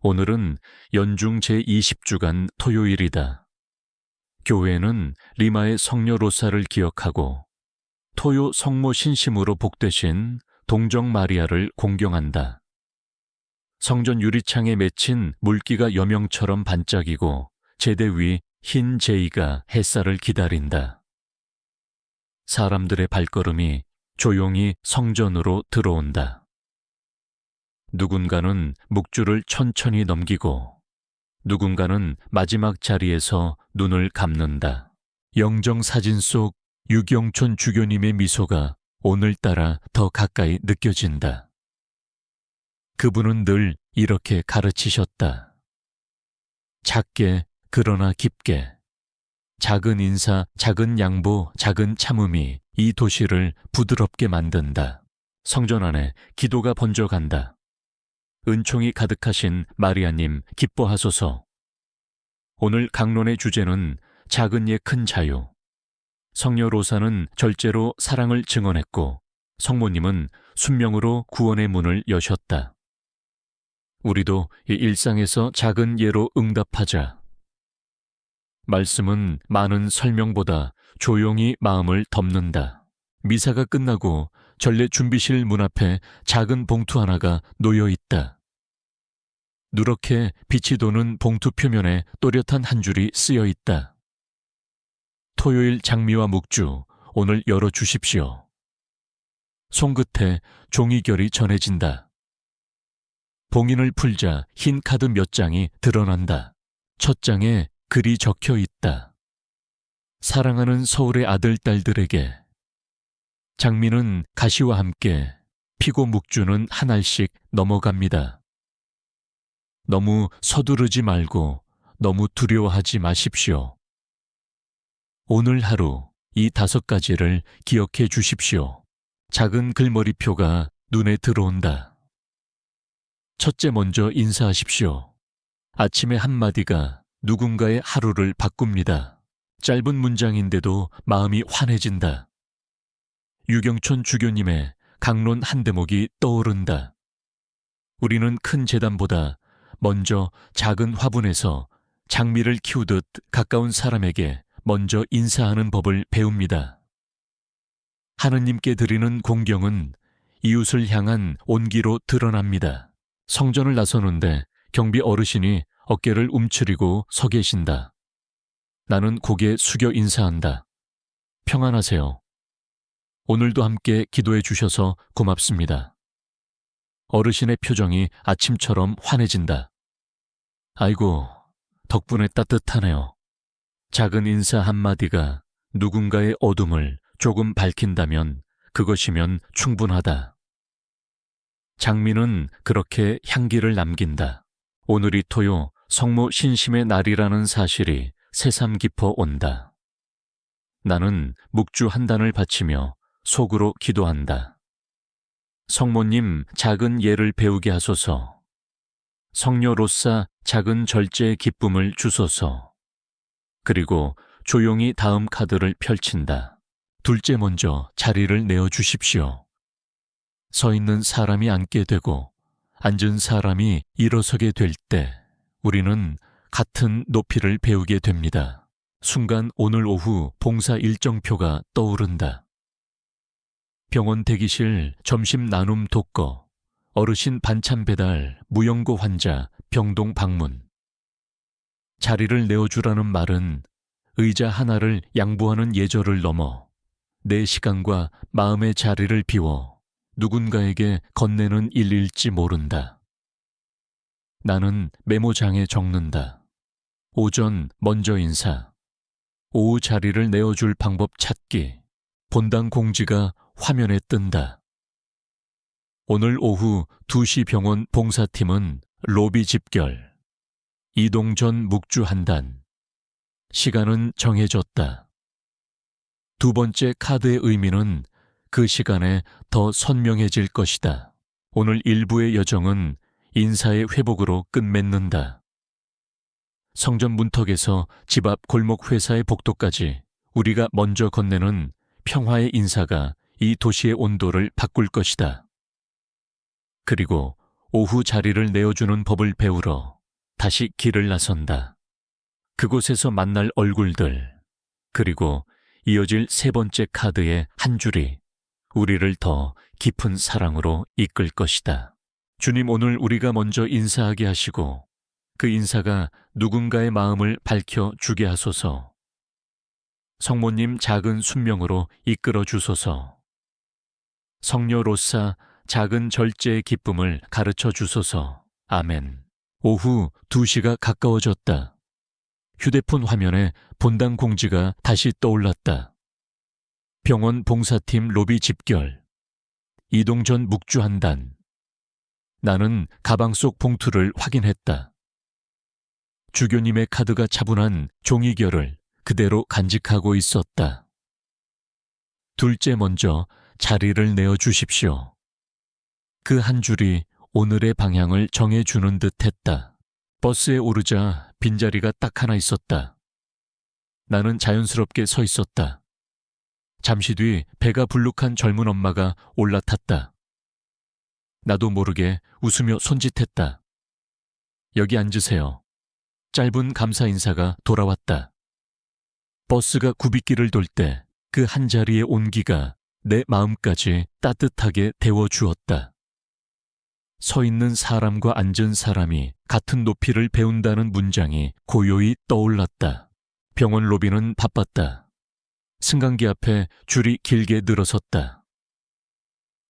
오늘은 연중 제20주간 토요일이다. 교회는 리마의 성녀 로사를 기억하고 토요 성모 신심으로 복되신 동정 마리아를 공경한다. 성전 유리창에 맺힌 물기가 여명처럼 반짝이고 제대 위 흰 제이가 햇살을 기다린다. 사람들의 발걸음이 조용히 성전으로 들어온다. 누군가는 묵주를 천천히 넘기고 누군가는 마지막 자리에서 눈을 감는다. 영정사진 속 유경촌 주교님의 미소가 오늘따라 더 가까이 느껴진다. 그분은 늘 이렇게 가르치셨다. 작게 그러나 깊게, 작은 인사, 작은 양보, 작은 참음이 이 도시를 부드럽게 만든다. 성전 안에 기도가 번져간다. 은총이 가득하신 마리아님 기뻐하소서. 오늘 강론의 주제는 작은 예 큰 자유. 성녀 로사는 절제로 사랑을 증언했고 성모님은 순명으로 구원의 문을 여셨다. 우리도 이 일상에서 작은 예로 응답하자. 말씀은 많은 설명보다 조용히 마음을 덮는다. 미사가 끝나고 전례 준비실 문 앞에 작은 봉투 하나가 놓여 있다. 누렇게 빛이 도는 봉투 표면에 또렷한 한 줄이 쓰여 있다. 토요일 장미와 묵주, 오늘 열어주십시오. 손끝에 종이결이 전해진다. 봉인을 풀자 흰 카드 몇 장이 드러난다. 첫 장에 글이 적혀 있다. 사랑하는 서울의 아들, 딸들에게 장미는 가시와 함께 피고 묵주는 한 알씩 넘어갑니다. 너무 서두르지 말고 너무 두려워하지 마십시오. 오늘 하루 이 5가지를 기억해 주십시오. 작은 글머리표가 눈에 들어온다. 첫째, 먼저 인사하십시오. 아침의 한마디가 누군가의 하루를 바꿉니다. 짧은 문장인데도 마음이 환해진다. 유경촌 주교님의 강론 한 대목이 떠오른다. 우리는 큰 재단보다 먼저 작은 화분에서 장미를 키우듯 가까운 사람에게 먼저 인사하는 법을 배웁니다. 하느님께 드리는 공경은 이웃을 향한 온기로 드러납니다. 성전을 나서는데 경비 어르신이 어깨를 움츠리고 서 계신다. 나는 고개 숙여 인사한다. 평안하세요. 오늘도 함께 기도해 주셔서 고맙습니다. 어르신의 표정이 아침처럼 환해진다. 아이고, 덕분에 따뜻하네요. 작은 인사 한마디가 누군가의 어둠을 조금 밝힌다면 그것이면 충분하다. 장미는 그렇게 향기를 남긴다. 오늘이 토요 성모 신심의 날이라는 사실이 새삼 깊어 온다. 나는 묵주 한 단을 바치며 속으로 기도한다. 성모님 작은 예를 배우게 하소서. 성녀 로사 작은 절제의 기쁨을 주소서. 그리고 조용히 다음 카드를 펼친다. 둘째, 먼저 자리를 내어주십시오. 서 있는 사람이 앉게 되고 앉은 사람이 일어서게 될 때 우리는 같은 높이를 배우게 됩니다. 순간 오늘 오후 봉사 일정표가 떠오른다. 병원 대기실, 점심 나눔 독거, 어르신 반찬 배달, 무연고 환자, 병동 방문. 자리를 내어주라는 말은 의자 하나를 양보하는 예절을 넘어 내 시간과 마음의 자리를 비워 누군가에게 건네는 일일지 모른다. 나는 메모장에 적는다. 오전 먼저 인사, 오후 자리를 내어줄 방법 찾기, 본당 공지가 화면에 뜬다. 오늘 오후 2시 병원 봉사팀은 로비 집결, 이동 전 묵주 한 단. 시간은 정해졌다. 두 번째 카드의 의미는 그 시간에 더 선명해질 것이다. 오늘 일부의 여정은 인사의 회복으로 끝맺는다. 성전 문턱에서 집 앞 골목 회사의 복도까지 우리가 먼저 건네는 평화의 인사가 이 도시의 온도를 바꿀 것이다. 그리고 오후 자리를 내어주는 법을 배우러 다시 길을 나선다. 그곳에서 만날 얼굴들, 그리고 이어질 세 번째 카드의 한 줄이 우리를 더 깊은 사랑으로 이끌 것이다. 주님, 오늘 우리가 먼저 인사하게 하시고 그 인사가 누군가의 마음을 밝혀주게 하소서. 성모님 작은 순명으로 이끌어 주소서. 성녀 로사 작은 절제의 기쁨을 가르쳐 주소서. 아멘. 오후 2시가 가까워졌다. 휴대폰 화면에 본당 공지가 다시 떠올랐다. 병원 봉사팀 로비 집결. 이동 전 묵주 한 단. 나는 가방 속 봉투를 확인했다. 주교님의 카드가 차분한 종이결을 그대로 간직하고 있었다. 둘째 먼저 자리를 내어 주십시오. 그 한 줄이 오늘의 방향을 정해주는 듯 했다. 버스에 오르자 빈자리가 딱 하나 있었다. 나는 자연스럽게 서 있었다. 잠시 뒤 배가 불룩한 젊은 엄마가 올라탔다. 나도 모르게 웃으며 손짓했다. 여기 앉으세요. 짧은 감사 인사가 돌아왔다. 버스가 굽이길을 돌 때 그 한 자리의 온기가 내 마음까지 따뜻하게 데워주었다. 서 있는 사람과 앉은 사람이 같은 높이를 배운다는 문장이 고요히 떠올랐다. 병원 로비는 바빴다. 승강기 앞에 줄이 길게 늘어섰다.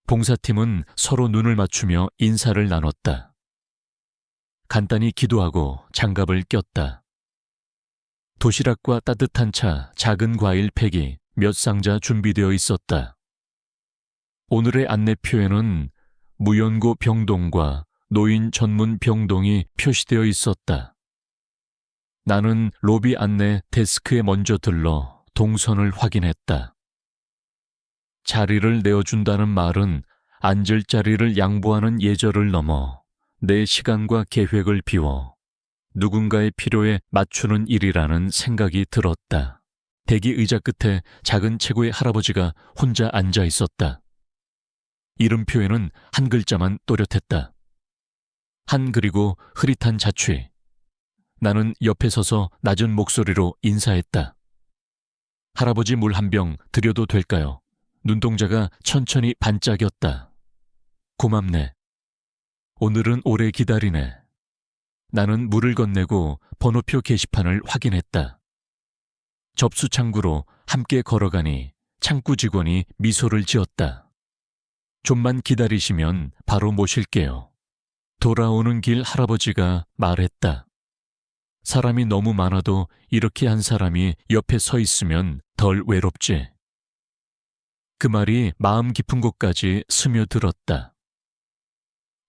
봉사팀은 서로 눈을 맞추며 인사를 나눴다. 간단히 기도하고 장갑을 꼈다. 도시락과 따뜻한 차, 작은 과일 팩이 몇 상자 준비되어 있었다. 오늘의 안내표에는 무연고 병동과 노인 전문 병동이 표시되어 있었다. 나는 로비 안내 데스크에 먼저 들러 동선을 확인했다. 자리를 내어준다는 말은 앉을 자리를 양보하는 예절을 넘어 내 시간과 계획을 비워 누군가의 필요에 맞추는 일이라는 생각이 들었다. 대기 의자 끝에 작은 체구의 할아버지가 혼자 앉아 있었다. 이름표에는 한 글자만 또렷했다. 한 그리고 흐릿한 자취. 나는 옆에 서서 낮은 목소리로 인사했다. 할아버지 물 한 병 드려도 될까요? 눈동자가 천천히 반짝였다. 고맙네. 오늘은 오래 기다리네. 나는 물을 건네고 번호표 게시판을 확인했다. 접수 창구로 함께 걸어가니 창구 직원이 미소를 지었다. 좀만 기다리시면 바로 모실게요. 돌아오는 길 할아버지가 말했다. 사람이 너무 많아도 이렇게 한 사람이 옆에 서 있으면 덜 외롭지. 그 말이 마음 깊은 곳까지 스며들었다.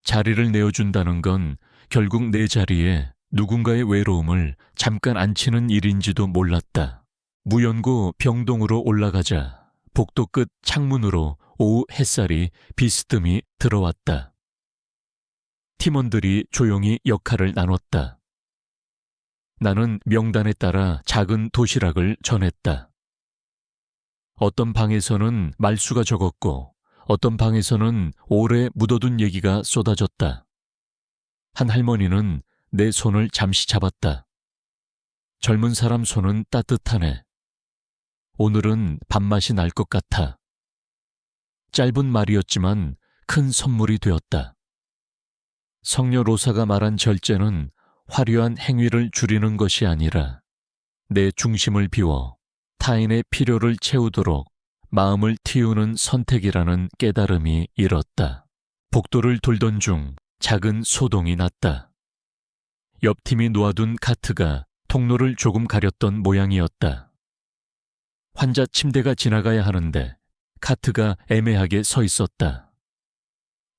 자리를 내어준다는 건 결국 내 자리에 누군가의 외로움을 잠깐 앉히는 일인지도 몰랐다. 무연고 병동으로 올라가자 복도 끝 창문으로 오후 햇살이 비스듬히 들어왔다. 팀원들이 조용히 역할을 나눴다. 나는 명단에 따라 작은 도시락을 전했다. 어떤 방에서는 말수가 적었고 어떤 방에서는 오래 묻어둔 얘기가 쏟아졌다. 한 할머니는 내 손을 잠시 잡았다. 젊은 사람 손은 따뜻하네. 오늘은 밥맛이 날 것 같아. 짧은 말이었지만 큰 선물이 되었다. 성녀 로사가 말한 절제는 화려한 행위를 줄이는 것이 아니라 내 중심을 비워 타인의 필요를 채우도록 마음을 틔우는 선택이라는 깨달음이 일었다. 복도를 돌던 중 작은 소동이 났다. 옆팀이 놓아둔 카트가 통로를 조금 가렸던 모양이었다. 환자 침대가 지나가야 하는데 카트가 애매하게 서 있었다.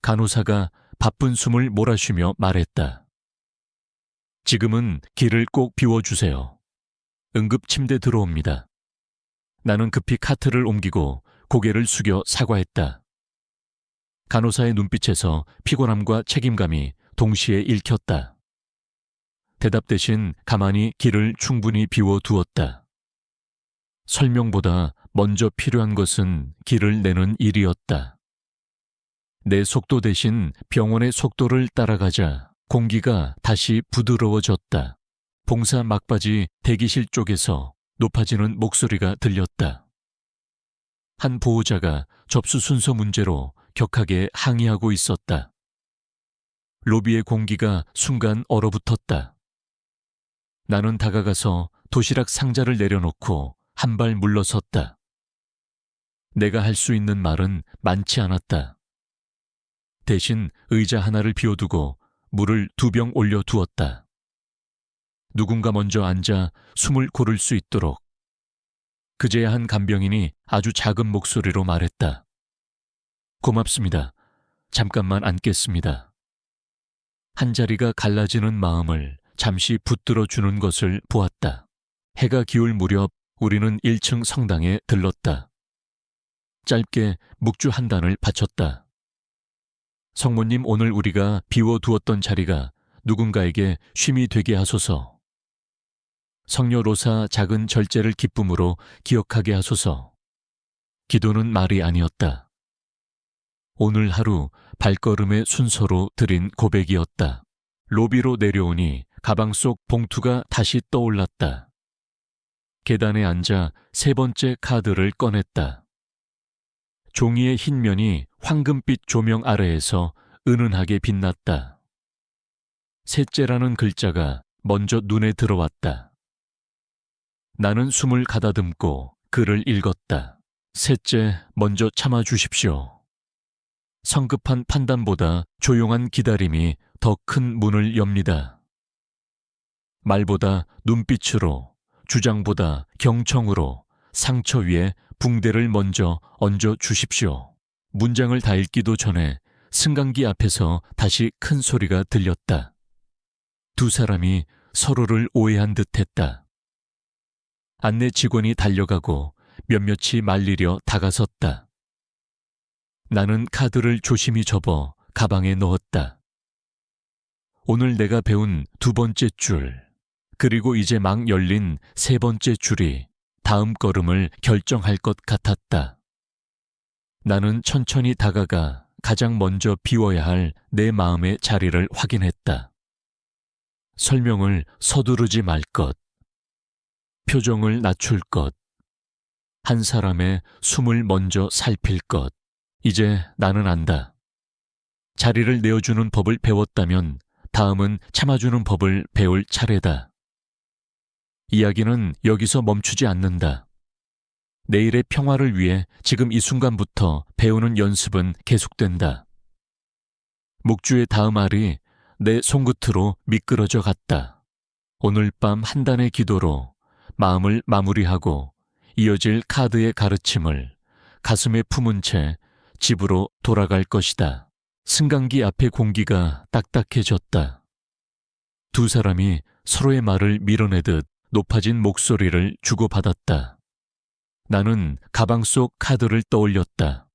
간호사가 바쁜 숨을 몰아쉬며 말했다. 지금은 길을 꼭 비워주세요. 응급 침대 들어옵니다. 나는 급히 카트를 옮기고 고개를 숙여 사과했다. 간호사의 눈빛에서 피곤함과 책임감이 동시에 읽혔다. 대답 대신 가만히 길을 충분히 비워두었다. 설명보다 먼저 필요한 것은 길을 내는 일이었다. 내 속도 대신 병원의 속도를 따라가자 공기가 다시 부드러워졌다. 봉사 막바지 대기실 쪽에서 높아지는 목소리가 들렸다. 한 보호자가 접수 순서 문제로 격하게 항의하고 있었다. 로비의 공기가 순간 얼어붙었다. 나는 다가가서 도시락 상자를 내려놓고 한 발 물러섰다. 내가 할 수 있는 말은 많지 않았다. 대신 의자 하나를 비워두고 물을 2병 올려두었다. 누군가 먼저 앉아 숨을 고를 수 있도록. 그제야 한 간병인이 아주 작은 목소리로 말했다. 고맙습니다. 잠깐만 앉겠습니다. 한 자리가 갈라지는 마음을 잠시 붙들어 주는 것을 보았다. 해가 기울 무렵 우리는 1층 성당에 들렀다. 짧게 묵주 한 단을 바쳤다. 성모님, 오늘 우리가 비워두었던 자리가 누군가에게 쉼이 되게 하소서. 성녀 로사 작은 절제를 기쁨으로 기억하게 하소서. 기도는 말이 아니었다. 오늘 하루 발걸음의 순서로 드린 고백이었다. 로비로 내려오니 가방 속 봉투가 다시 떠올랐다. 계단에 앉아 3번째 카드를 꺼냈다. 종이의 흰 면이 황금빛 조명 아래에서 은은하게 빛났다. 셋째라는 글자가 먼저 눈에 들어왔다. 나는 숨을 가다듬고 글을 읽었다. 셋째, 먼저 참아주십시오. 성급한 판단보다 조용한 기다림이 더 큰 문을 엽니다. 말보다 눈빛으로, 주장보다 경청으로 상처 위에 붕대를 먼저 얹어 주십시오. 문장을 다 읽기도 전에 승강기 앞에서 다시 큰 소리가 들렸다. 두 사람이 서로를 오해한 듯했다. 안내 직원이 달려가고 몇몇이 말리려 다가섰다. 나는 카드를 조심히 접어 가방에 넣었다. 오늘 내가 배운 2번째 줄, 그리고 이제 막 열린 3번째 줄이 다음 걸음을 결정할 것 같았다. 나는 천천히 다가가 가장 먼저 비워야 할 내 마음의 자리를 확인했다. 설명을 서두르지 말 것, 표정을 낮출 것, 한 사람의 숨을 먼저 살필 것. 이제 나는 안다. 자리를 내어주는 법을 배웠다면 다음은 참아주는 법을 배울 차례다. 이야기는 여기서 멈추지 않는다. 내일의 평화를 위해 지금 이 순간부터 배우는 연습은 계속된다. 묵주의 다음 알이 내 손끝으로 미끄러져 갔다. 오늘 밤 한 단의 기도로 마음을 마무리하고 이어질 카드의 가르침을 가슴에 품은 채 집으로 돌아갈 것이다. 승강기 앞의 공기가 딱딱해졌다. 두 사람이 서로의 말을 밀어내듯 높아진 목소리를 주고받았다. 나는 가방 속 카드를 떠올렸다.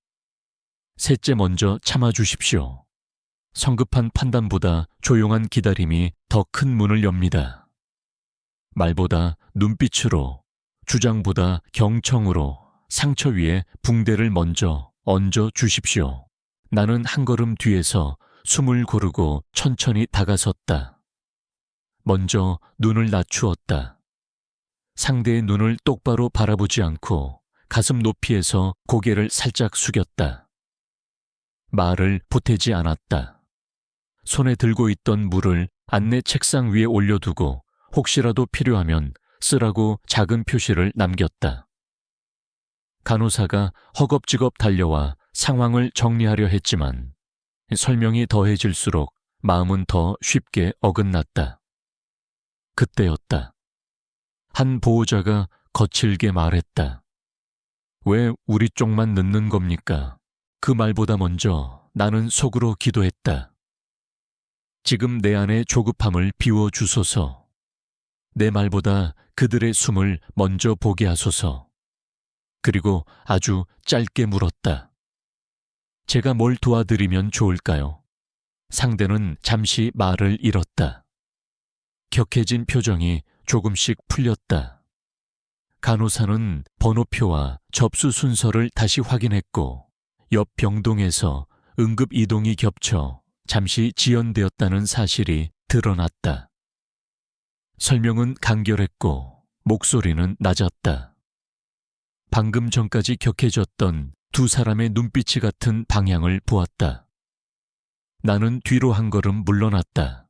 셋째, 먼저 참아주십시오. 성급한 판단보다 조용한 기다림이 더 큰 문을 엽니다. 말보다 눈빛으로, 주장보다 경청으로 상처 위에 붕대를 먼저 얹어 주십시오. 나는 한 걸음 뒤에서 숨을 고르고 천천히 다가섰다. 먼저 눈을 낮추었다. 상대의 눈을 똑바로 바라보지 않고 가슴 높이에서 고개를 살짝 숙였다. 말을 보태지 않았다. 손에 들고 있던 물을 안내 책상 위에 올려두고 혹시라도 필요하면 쓰라고 작은 표시를 남겼다. 간호사가 허겁지겁 달려와 상황을 정리하려 했지만 설명이 더해질수록 마음은 더 쉽게 어긋났다. 그때였다. 한 보호자가 거칠게 말했다. 왜 우리 쪽만 늦는 겁니까? 그 말보다 먼저 나는 속으로 기도했다. 지금 내 안의 조급함을 비워주소서. 내 말보다 그들의 숨을 먼저 보게 하소서. 그리고 아주 짧게 물었다. 제가 뭘 도와드리면 좋을까요? 상대는 잠시 말을 잃었다. 격해진 표정이 조금씩 풀렸다. 간호사는 번호표와 접수 순서를 다시 확인했고 옆 병동에서 응급 이동이 겹쳐 잠시 지연되었다는 사실이 드러났다. 설명은 간결했고 목소리는 낮았다. 방금 전까지 격해졌던 두 사람의 눈빛이 같은 방향을 보았다. 나는 뒤로 한 걸음 물러났다.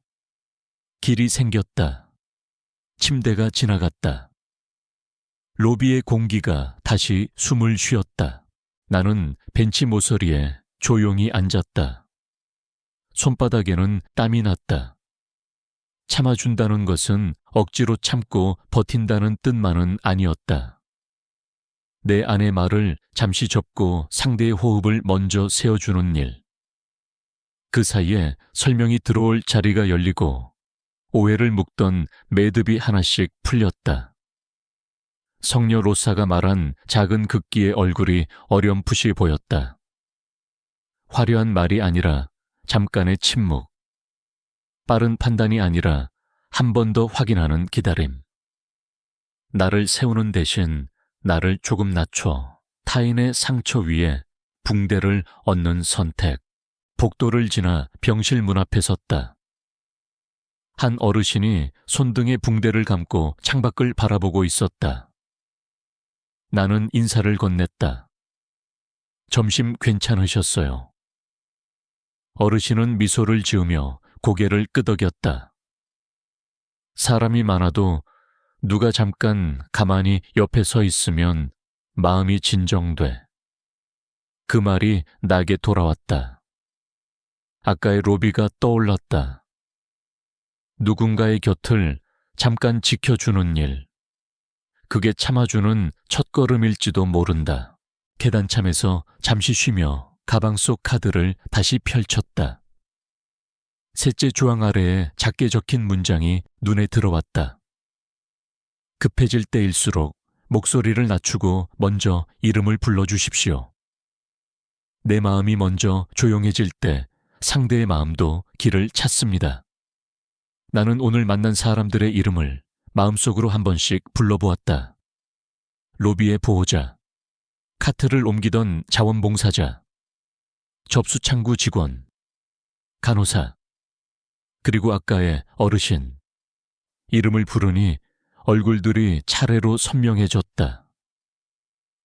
길이 생겼다. 침대가 지나갔다. 로비의 공기가 다시 숨을 쉬었다. 나는 벤치 모서리에 조용히 앉았다. 손바닥에는 땀이 났다. 참아준다는 것은 억지로 참고 버틴다는 뜻만은 아니었다. 내 안의 말을 잠시 접고 상대의 호흡을 먼저 세워주는 일. 그 사이에 설명이 들어올 자리가 열리고 오해를 묵던 매듭이 하나씩 풀렸다. 성녀 로사가 말한 작은 극기의 얼굴이 어렴풋이 보였다. 화려한 말이 아니라 잠깐의 침묵. 빠른 판단이 아니라 한 번 더 확인하는 기다림. 나를 세우는 대신 나를 조금 낮춰 타인의 상처 위에 붕대를 얹는 선택. 복도를 지나 병실 문 앞에 섰다. 한 어르신이 손등에 붕대를 감고 창밖을 바라보고 있었다. 나는 인사를 건넸다. 점심 괜찮으셨어요? 어르신은 미소를 지으며 고개를 끄덕였다. 사람이 많아도 누가 잠깐 가만히 옆에 서 있으면 마음이 진정돼. 그 말이 나에게 돌아왔다. 아까의 로비가 떠올랐다. 누군가의 곁을 잠깐 지켜주는 일. 그게 참아주는 첫걸음일지도 모른다. 계단참에서 잠시 쉬며 가방 속 카드를 다시 펼쳤다. 셋째 조항 아래에 작게 적힌 문장이 눈에 들어왔다. 급해질 때일수록 목소리를 낮추고 먼저 이름을 불러주십시오. 내 마음이 먼저 조용해질 때 상대의 마음도 길을 찾습니다. 나는 오늘 만난 사람들의 이름을 마음속으로 한 번씩 불러보았다. 로비의 보호자, 카트를 옮기던 자원봉사자, 접수창구 직원, 간호사, 그리고 아까의 어르신. 이름을 부르니 얼굴들이 차례로 선명해졌다.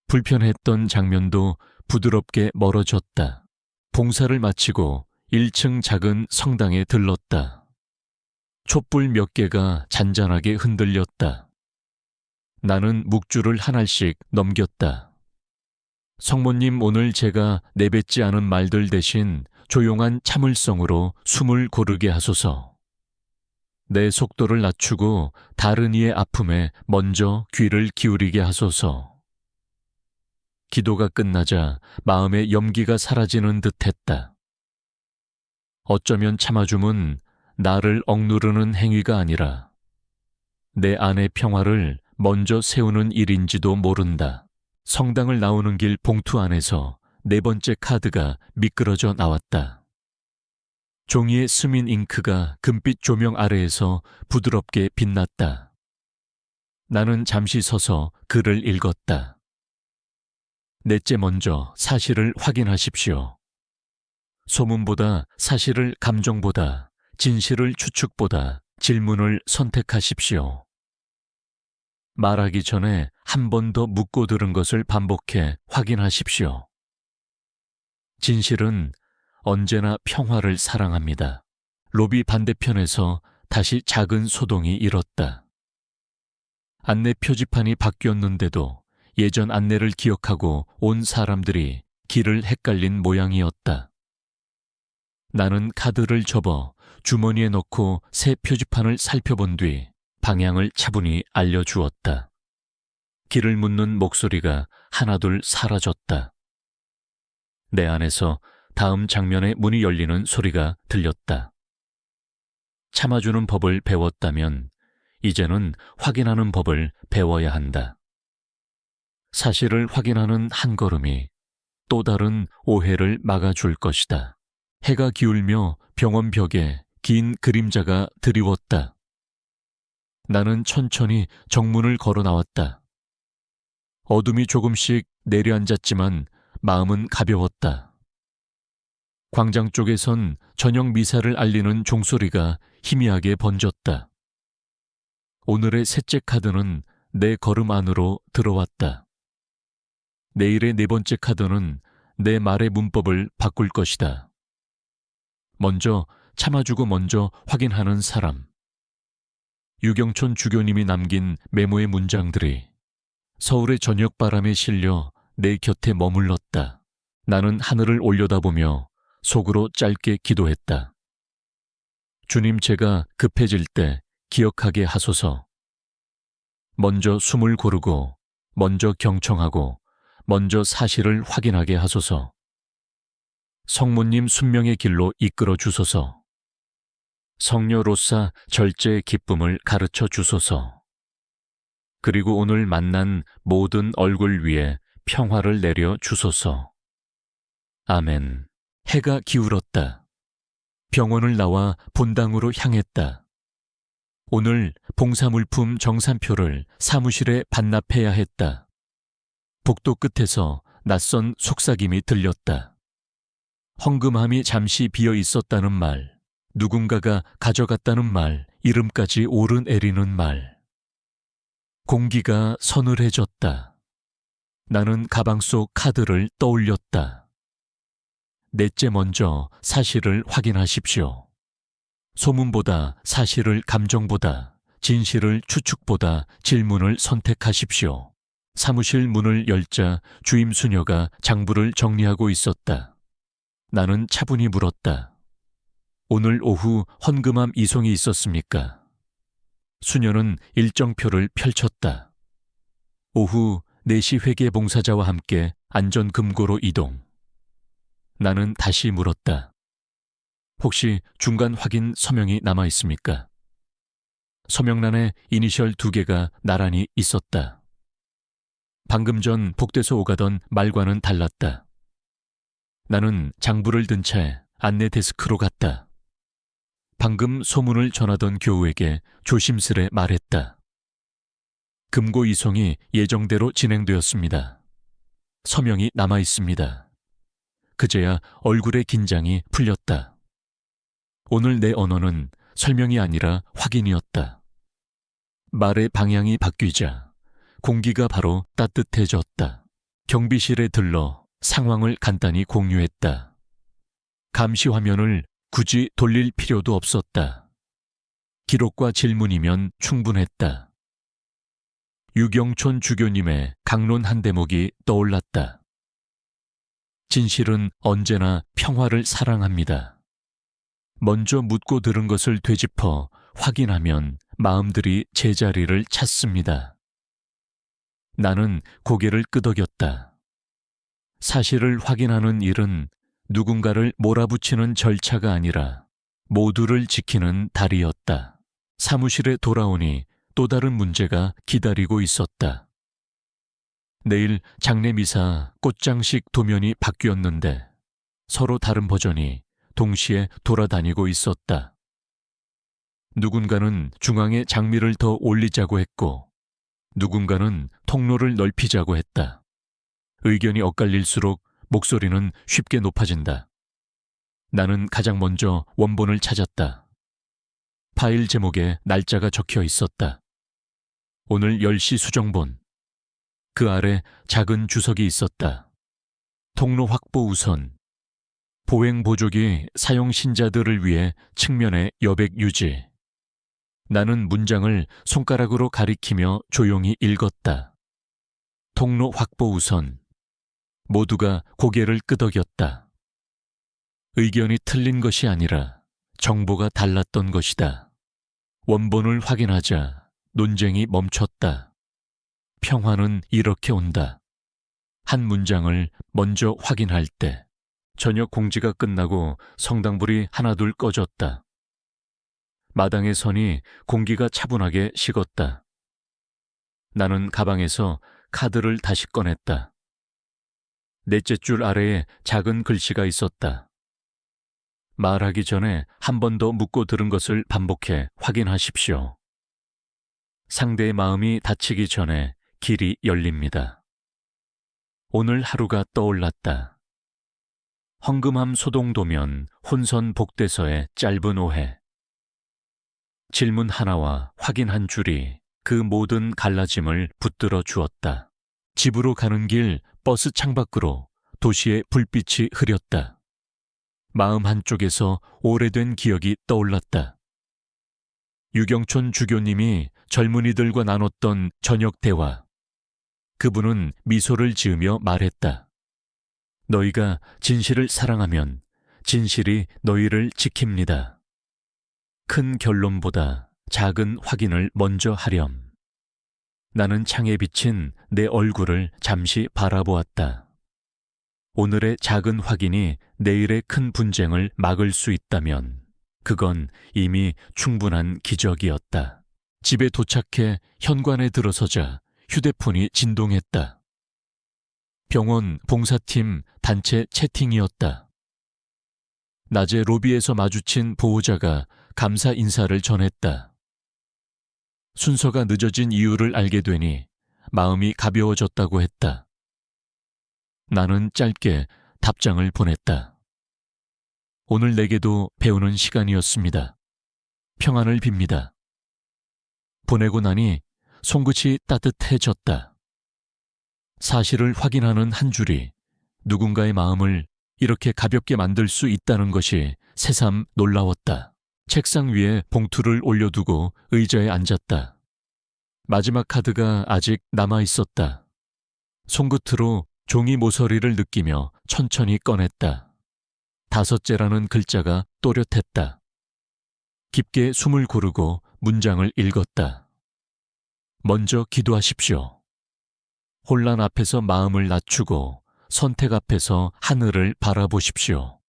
불편했던 장면도 부드럽게 멀어졌다. 봉사를 마치고 1층 작은 성당에 들렀다. 촛불 몇 개가 잔잔하게 흔들렸다. 나는 묵주를 한 알씩 넘겼다. 성모님, 오늘 제가 내뱉지 않은 말들 대신 조용한 참을성으로 숨을 고르게 하소서. 내 속도를 낮추고 다른 이의 아픔에 먼저 귀를 기울이게 하소서. 기도가 끝나자 마음의 염기가 사라지는 듯했다. 어쩌면 참아줌은 나를 억누르는 행위가 아니라 내 안의 평화를 먼저 세우는 일인지도 모른다. 성당을 나오는 길 봉투 안에서 네 번째 카드가 미끄러져 나왔다. 종이에 스민 잉크가 금빛 조명 아래에서 부드럽게 빛났다. 나는 잠시 서서 글을 읽었다. 넷째 먼저 사실을 확인하십시오. 소문보다 사실을, 감정보다 진실을 추측보다 질문을 선택하십시오. 말하기 전에 한 번 더 묻고 들은 것을 반복해 확인하십시오. 진실은 언제나 평화를 사랑합니다. 로비 반대편에서 다시 작은 소동이 일었다. 안내 표지판이 바뀌었는데도 예전 안내를 기억하고 온 사람들이 길을 헷갈린 모양이었다. 나는 카드를 접어 주머니에 넣고 새 표지판을 살펴본 뒤 방향을 차분히 알려주었다. 길을 묻는 목소리가 하나둘 사라졌다. 내 안에서 다음 장면의 문이 열리는 소리가 들렸다. 참아주는 법을 배웠다면 이제는 확인하는 법을 배워야 한다. 사실을 확인하는 한 걸음이 또 다른 오해를 막아줄 것이다. 해가 기울며 병원 벽에 긴 그림자가 드리웠다. 나는 천천히 정문을 걸어 나왔다. 어둠이 조금씩 내려앉았지만 마음은 가벼웠다. 광장 쪽에선 저녁 미사를 알리는 종소리가 희미하게 번졌다. 오늘의 셋째 카드는 내 걸음 안으로 들어왔다. 내일의 네 번째 카드는 내 말의 문법을 바꿀 것이다. 먼저 참아주고 먼저 확인하는 사람. 유경촌 주교님이 남긴 메모의 문장들이 서울의 저녁 바람에 실려 내 곁에 머물렀다. 나는 하늘을 올려다보며 속으로 짧게 기도했다. 주님, 제가 급해질 때 기억하게 하소서. 먼저 숨을 고르고, 먼저 경청하고, 먼저 사실을 확인하게 하소서. 성모님 순명의 길로 이끌어 주소서. 성녀로서 절제의 기쁨을 가르쳐 주소서. 그리고 오늘 만난 모든 얼굴 위에 평화를 내려 주소서. 아멘. 해가 기울었다. 병원을 나와 본당으로 향했다. 오늘 봉사물품 정산표를 사무실에 반납해야 했다. 복도 끝에서 낯선 속삭임이 들렸다. 헌금함이 잠시 비어 있었다는 말, 누군가가 가져갔다는 말, 이름까지 오르내리는 말. 공기가 서늘해졌다. 나는 가방 속 카드를 떠올렸다. 넷째, 먼저 사실을 확인하십시오. 소문보다 사실을 감정보다 진실을 추측보다 질문을 선택하십시오. 사무실 문을 열자 주임 수녀가 장부를 정리하고 있었다. 나는 차분히 물었다. 오늘 오후 헌금함 이송이 있었습니까? 수녀는 일정표를 펼쳤다. 오후 4시 회계봉사자와 함께 안전금고로 이동. 나는 다시 물었다. 혹시 중간 확인 서명이 남아 있습니까? 서명란에 이니셜 2개가 나란히 있었다. 방금 전 복대서 오가던 말과는 달랐다. 나는 장부를 든 채 안내 데스크로 갔다. 방금 소문을 전하던 교우에게 조심스레 말했다. 금고 이송이 예정대로 진행되었습니다. 서명이 남아 있습니다. 그제야 얼굴의 긴장이 풀렸다. 오늘 내 언어는 설명이 아니라 확인이었다. 말의 방향이 바뀌자 공기가 바로 따뜻해졌다. 경비실에 들러 상황을 간단히 공유했다. 감시 화면을 굳이 돌릴 필요도 없었다. 기록과 질문이면 충분했다. 유경촌 주교님의 강론 한 대목이 떠올랐다. 진실은 언제나 평화를 사랑합니다. 먼저 묻고 들은 것을 되짚어 확인하면 마음들이 제자리를 찾습니다. 나는 고개를 끄덕였다. 사실을 확인하는 일은 누군가를 몰아붙이는 절차가 아니라 모두를 지키는 달이었다. 사무실에 돌아오니 또 다른 문제가 기다리고 있었다. 내일 장례미사 꽃장식 도면이 바뀌었는데 서로 다른 버전이 동시에 돌아다니고 있었다. 누군가는 중앙에 장미를 더 올리자고 했고 누군가는 통로를 넓히자고 했다. 의견이 엇갈릴수록 목소리는 쉽게 높아진다. 나는 가장 먼저 원본을 찾았다. 파일 제목에 날짜가 적혀 있었다. 오늘 10시 수정본. 그 아래 작은 주석이 있었다. 통로 확보 우선. 보행 보조기 사용 신자들을 위해 측면의 여백 유지. 나는 문장을 손가락으로 가리키며 조용히 읽었다. 통로 확보 우선. 모두가 고개를 끄덕였다. 의견이 틀린 것이 아니라 정보가 달랐던 것이다. 원본을 확인하자 논쟁이 멈췄다. 평화는 이렇게 온다. 한 문장을 먼저 확인할 때. 저녁 공지가 끝나고 성당불이 하나둘 꺼졌다. 마당에 서니 공기가 차분하게 식었다. 나는 가방에서 카드를 다시 꺼냈다. 넷째 줄 아래에 작은 글씨가 있었다. 말하기 전에 한 번 더 묻고 들은 것을 반복해 확인하십시오. 상대의 마음이 다치기 전에 길이 열립니다. 오늘 하루가 떠올랐다. 헝금함 소동도면 혼선 복대서의 짧은 오해. 질문 하나와 확인 한 줄이 그 모든 갈라짐을 붙들어 주었다. 집으로 가는 길 버스 창밖으로 도시의 불빛이 흐렸다. 마음 한쪽에서 오래된 기억이 떠올랐다. 유경촌 주교님이 젊은이들과 나눴던 저녁 대화. 그분은 미소를 지으며 말했다. 너희가 진실을 사랑하면 진실이 너희를 지킵니다. 큰 결론보다 작은 확인을 먼저 하렴. 나는 창에 비친 내 얼굴을 잠시 바라보았다. 오늘의 작은 확인이 내일의 큰 분쟁을 막을 수 있다면 그건 이미 충분한 기적이었다. 집에 도착해 현관에 들어서자 휴대폰이 진동했다. 병원 봉사팀 단체 채팅이었다. 낮에 로비에서 마주친 보호자가 감사 인사를 전했다. 순서가 늦어진 이유를 알게 되니 마음이 가벼워졌다고 했다. 나는 짧게 답장을 보냈다. 오늘 내게도 배우는 시간이었습니다. 평안을 빕니다. 보내고 나니 손끝이 따뜻해졌다. 사실을 확인하는 한 줄이 누군가의 마음을 이렇게 가볍게 만들 수 있다는 것이 새삼 놀라웠다. 책상 위에 봉투를 올려두고 의자에 앉았다. 마지막 카드가 아직 남아있었다. 손끝으로 종이 모서리를 느끼며 천천히 꺼냈다. 5째라는 글자가 또렷했다. 깊게 숨을 고르고 문장을 읽었다. 먼저 기도하십시오. 혼란 앞에서 마음을 낮추고 선택 앞에서 하늘을 바라보십시오.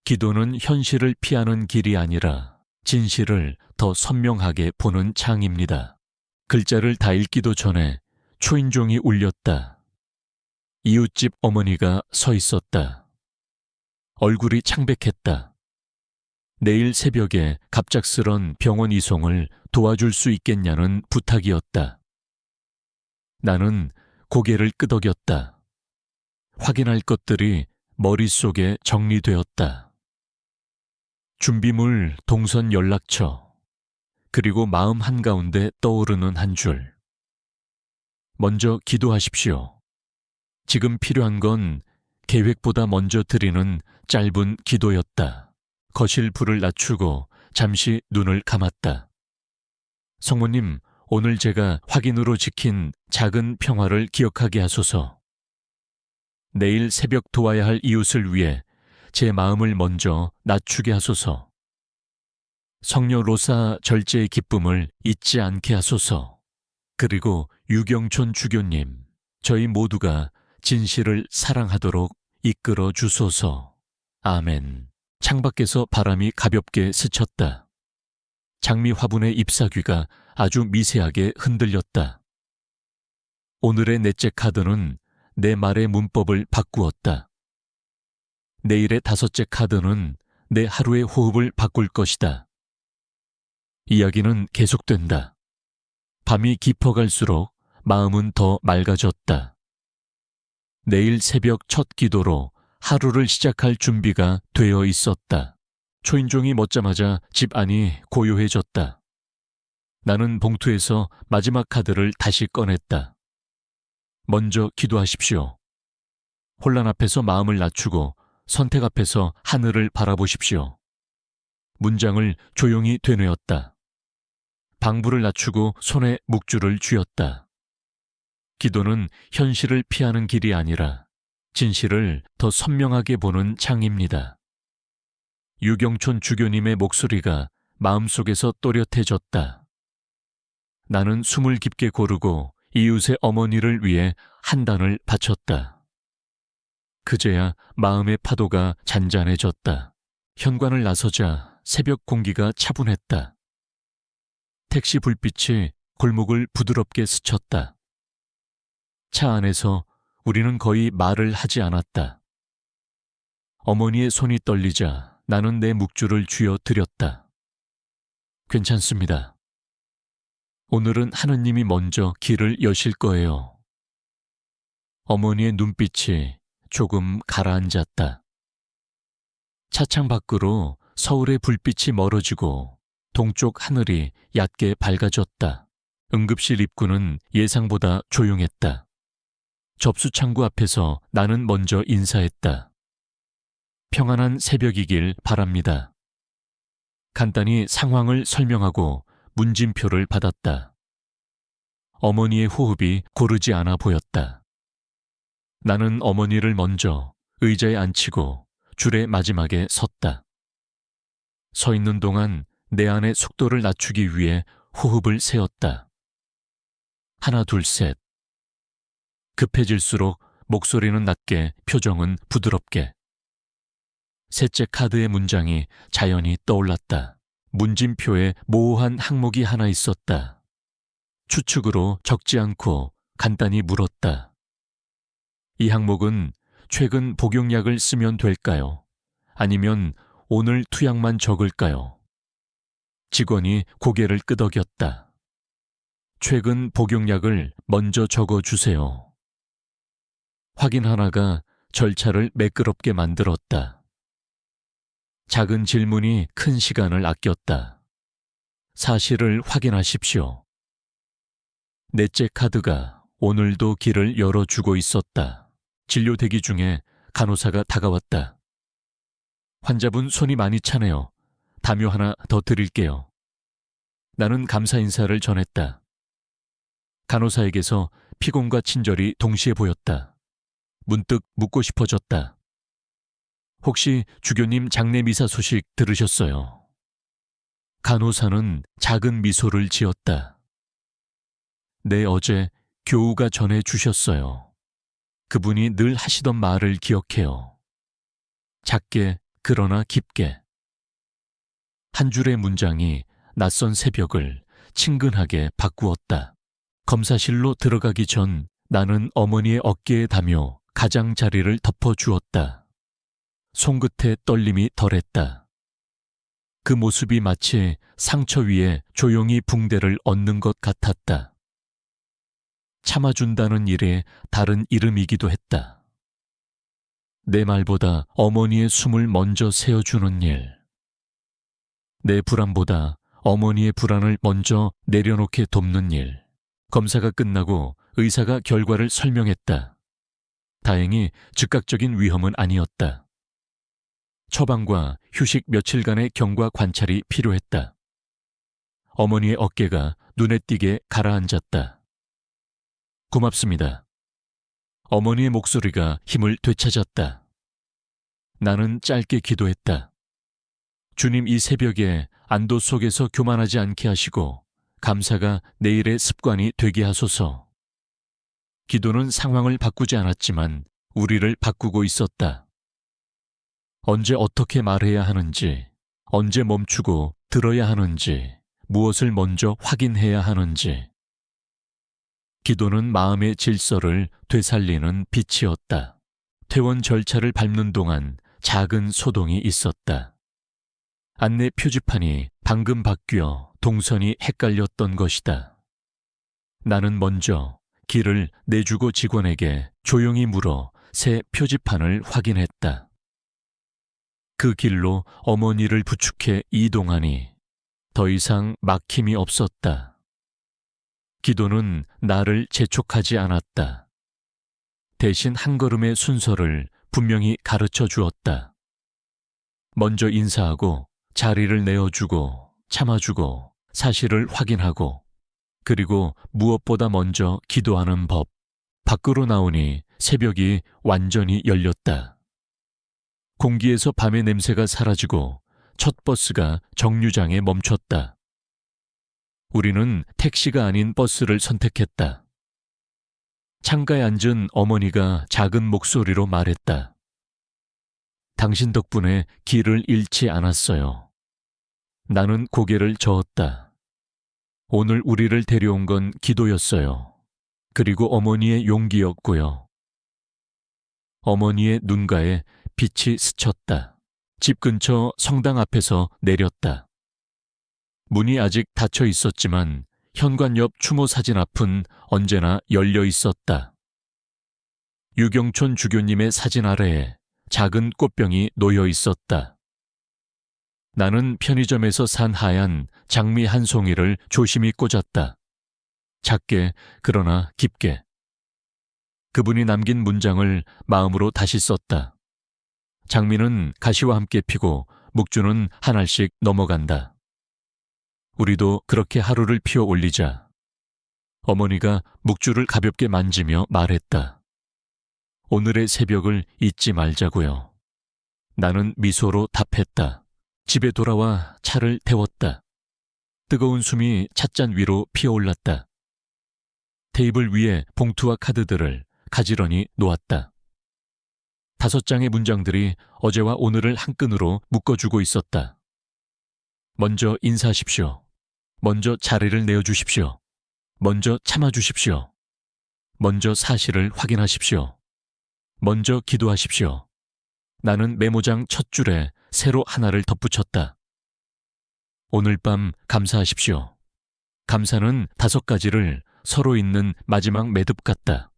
기도는 현실을 피하는 길이 아니라 진실을 더 선명하게 보는 창입니다. 글자를 다 읽기도 전에 초인종이 울렸다. 이웃집 어머니가 서 있었다. 얼굴이 창백했다. 내일 새벽에 갑작스런 병원 이송을 도와줄 수 있겠냐는 부탁이었다. 나는 고개를 끄덕였다. 확인할 것들이 머릿속에 정리되었다. 준비물 동선 연락처, 그리고 마음 한가운데 떠오르는 한 줄. 먼저 기도하십시오. 지금 필요한 건 계획보다 먼저 드리는 짧은 기도였다. 거실 불을 낮추고 잠시 눈을 감았다. 성모님, 오늘 제가 확인으로 지킨 작은 평화를 기억하게 하소서. 내일 새벽 도와야 할 이웃을 위해 제 마음을 먼저 낮추게 하소서. 성녀 로사 절제의 기쁨을 잊지 않게 하소서. 그리고 유경촌 주교님, 저희 모두가 진실을 사랑하도록 이끌어 주소서. 아멘. 창밖에서 바람이 가볍게 스쳤다. 장미 화분의 잎사귀가 아주 미세하게 흔들렸다. 오늘의 넷째 카드는 내 말의 문법을 바꾸었다. 내일의 5째 카드는 내 하루의 호흡을 바꿀 것이다. 이야기는 계속된다. 밤이 깊어갈수록 마음은 더 맑아졌다. 내일 새벽 첫 기도로 하루를 시작할 준비가 되어 있었다. 초인종이 멎자마자 집 안이 고요해졌다. 나는 봉투에서 마지막 카드를 다시 꺼냈다. 먼저 기도하십시오. 혼란 앞에서 마음을 낮추고 선택 앞에서 하늘을 바라보십시오. 문장을 조용히 되뇌었다. 방불을 낮추고 손에 묵주를 쥐었다. 기도는 현실을 피하는 길이 아니라 진실을 더 선명하게 보는 창입니다. 유경촌 주교님의 목소리가 마음속에서 또렷해졌다. 나는 숨을 깊게 고르고 이웃의 어머니를 위해 한 단을 바쳤다. 그제야 마음의 파도가 잔잔해졌다. 현관을 나서자 새벽 공기가 차분했다. 택시 불빛이 골목을 부드럽게 스쳤다. 차 안에서 우리는 거의 말을 하지 않았다. 어머니의 손이 떨리자 나는 내 묵주를 쥐어 드렸다. 괜찮습니다. 오늘은 하느님이 먼저 길을 여실 거예요. 어머니의 눈빛이 조금 가라앉았다. 차창 밖으로 서울의 불빛이 멀어지고 동쪽 하늘이 얕게 밝아졌다. 응급실 입구는 예상보다 조용했다. 접수창구 앞에서 나는 먼저 인사했다. 평안한 새벽이길 바랍니다. 간단히 상황을 설명하고 문진표를 받았다. 어머니의 호흡이 고르지 않아 보였다. 나는 어머니를 먼저 의자에 앉히고 줄의 마지막에 섰다. 서 있는 동안 내 안의 속도를 낮추기 위해 호흡을 세웠다. 하나, 둘, 셋. 급해질수록 목소리는 낮게, 표정은 부드럽게. 셋째 카드의 문장이 자연히 떠올랐다. 문진표에 모호한 항목이 하나 있었다. 추측으로 적지 않고 간단히 물었다. 이 항목은 최근 복용약을 쓰면 될까요? 아니면 오늘 투약만 적을까요? 직원이 고개를 끄덕였다. 최근 복용약을 먼저 적어주세요. 확인 하나가 절차를 매끄럽게 만들었다. 작은 질문이 큰 시간을 아꼈다. 사실을 확인하십시오. 넷째 카드가 오늘도 길을 열어주고 있었다. 진료 대기 중에 간호사가 다가왔다. 환자분 손이 많이 차네요. 담요 하나 더 드릴게요. 나는 감사 인사를 전했다. 간호사에게서 피곤과 친절이 동시에 보였다. 문득 묻고 싶어졌다. 혹시 주교님 장례 미사 소식 들으셨어요? 간호사는 작은 미소를 지었다. 네, 어제 교우가 전해 주셨어요. 그분이 늘 하시던 말을 기억해요. 작게 그러나 깊게. 한 줄의 문장이 낯선 새벽을 친근하게 바꾸었다. 검사실로 들어가기 전 나는 어머니의 어깨에 담요 가장자리를 덮어주었다. 손끝의 떨림이 덜했다. 그 모습이 마치 상처 위에 조용히 붕대를 얹는 것 같았다. 참아준다는 일의 다른 이름이기도 했다. 내 말보다 어머니의 숨을 먼저 세워주는 일. 내 불안보다 어머니의 불안을 먼저 내려놓게 돕는 일. 검사가 끝나고 의사가 결과를 설명했다. 다행히 즉각적인 위험은 아니었다. 처방과 휴식 며칠간의 경과 관찰이 필요했다. 어머니의 어깨가 눈에 띄게 가라앉았다. 고맙습니다. 어머니의 목소리가 힘을 되찾았다. 나는 짧게 기도했다. 주님, 이 새벽에 안도 속에서 교만하지 않게 하시고 감사가 내일의 습관이 되게 하소서. 기도는 상황을 바꾸지 않았지만 우리를 바꾸고 있었다. 언제 어떻게 말해야 하는지, 언제 멈추고 들어야 하는지, 무엇을 먼저 확인해야 하는지. 기도는 마음의 질서를 되살리는 빛이었다. 퇴원 절차를 밟는 동안 작은 소동이 있었다. 안내 표지판이 방금 바뀌어 동선이 헷갈렸던 것이다. 나는 먼저 길을 내주고 직원에게 조용히 물어 새 표지판을 확인했다. 그 길로 어머니를 부축해 이동하니 더 이상 막힘이 없었다. 기도는 나를 재촉하지 않았다. 대신 한 걸음의 순서를 분명히 가르쳐 주었다. 먼저 인사하고 자리를 내어주고 참아주고 사실을 확인하고 그리고 무엇보다 먼저 기도하는 법. 밖으로 나오니 새벽이 완전히 열렸다. 공기에서 밤의 냄새가 사라지고 첫 버스가 정류장에 멈췄다. 우리는 택시가 아닌 버스를 선택했다. 창가에 앉은 어머니가 작은 목소리로 말했다. 당신 덕분에 길을 잃지 않았어요. 나는 고개를 저었다. 오늘 우리를 데려온 건 기도였어요. 그리고 어머니의 용기였고요. 어머니의 눈가에 빛이 스쳤다. 집 근처 성당 앞에서 내렸다. 문이 아직 닫혀 있었지만 현관 옆 추모 사진 앞은 언제나 열려 있었다. 유경촌 주교님의 사진 아래에 작은 꽃병이 놓여 있었다. 나는 편의점에서 산 하얀 장미 한 송이를 조심히 꽂았다. 작게 그러나 깊게. 그분이 남긴 문장을 마음으로 다시 썼다. 장미는 가시와 함께 피고 묵주는 한 알씩 넘어간다. 우리도 그렇게 하루를 피워 올리자. 어머니가 묵주를 가볍게 만지며 말했다. 오늘의 새벽을 잊지 말자고요. 나는 미소로 답했다. 집에 돌아와 차를 태웠다. 뜨거운 숨이 찻잔 위로 피어올랐다. 테이블 위에 봉투와 카드들을 가지런히 놓았다. 5장의 문장들이 어제와 오늘을 한 끈으로 묶어주고 있었다. 먼저 인사하십시오. 먼저 자리를 내어주십시오. 먼저 참아주십시오. 먼저 사실을 확인하십시오. 먼저 기도하십시오. 나는 메모장 첫 줄에 새로 하나를 덧붙였다. 오늘 밤 감사하십시오. 감사는 5가지를 서로 잇는 마지막 매듭 같다.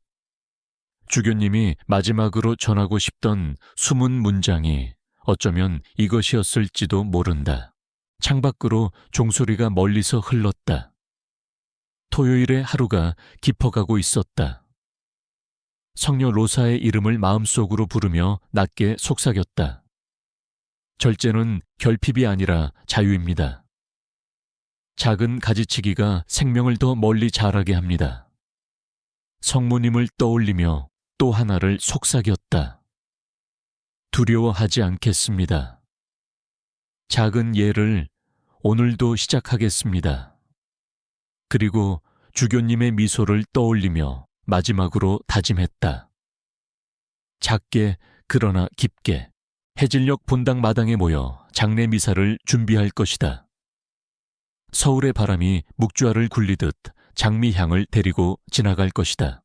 주교님이 마지막으로 전하고 싶던 숨은 문장이 어쩌면 이것이었을지도 모른다. 창밖으로 종소리가 멀리서 흘렀다. 토요일의 하루가 깊어가고 있었다. 성녀 로사의 이름을 마음속으로 부르며 낮게 속삭였다. 절제는 결핍이 아니라 자유입니다. 작은 가지치기가 생명을 더 멀리 자라게 합니다. 성모님을 떠올리며 또 하나를 속삭였다. 두려워하지 않겠습니다. 작은 예를 오늘도 시작하겠습니다. 그리고 주교님의 미소를 떠올리며 마지막으로 다짐했다. 작게 그러나 깊게 해질녘 본당 마당에 모여 장례 미사를 준비할 것이다. 서울의 바람이 묵주알을 굴리듯 장미향을 데리고 지나갈 것이다.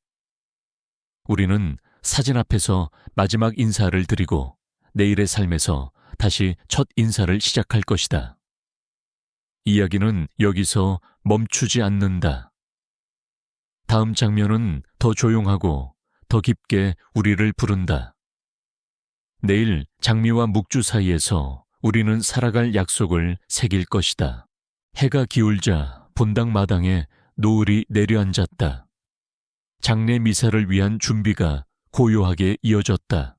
우리는 사진 앞에서 마지막 인사를 드리고 내일의 삶에서 다시 첫 인사를 시작할 것이다. 이야기는 여기서 멈추지 않는다. 다음 장면은 더 조용하고 더 깊게 우리를 부른다. 내일 장미와 묵주 사이에서 우리는 살아갈 약속을 새길 것이다. 해가 기울자 본당 마당에 노을이 내려앉았다. 장례 미사를 위한 준비가 고요하게 이어졌다.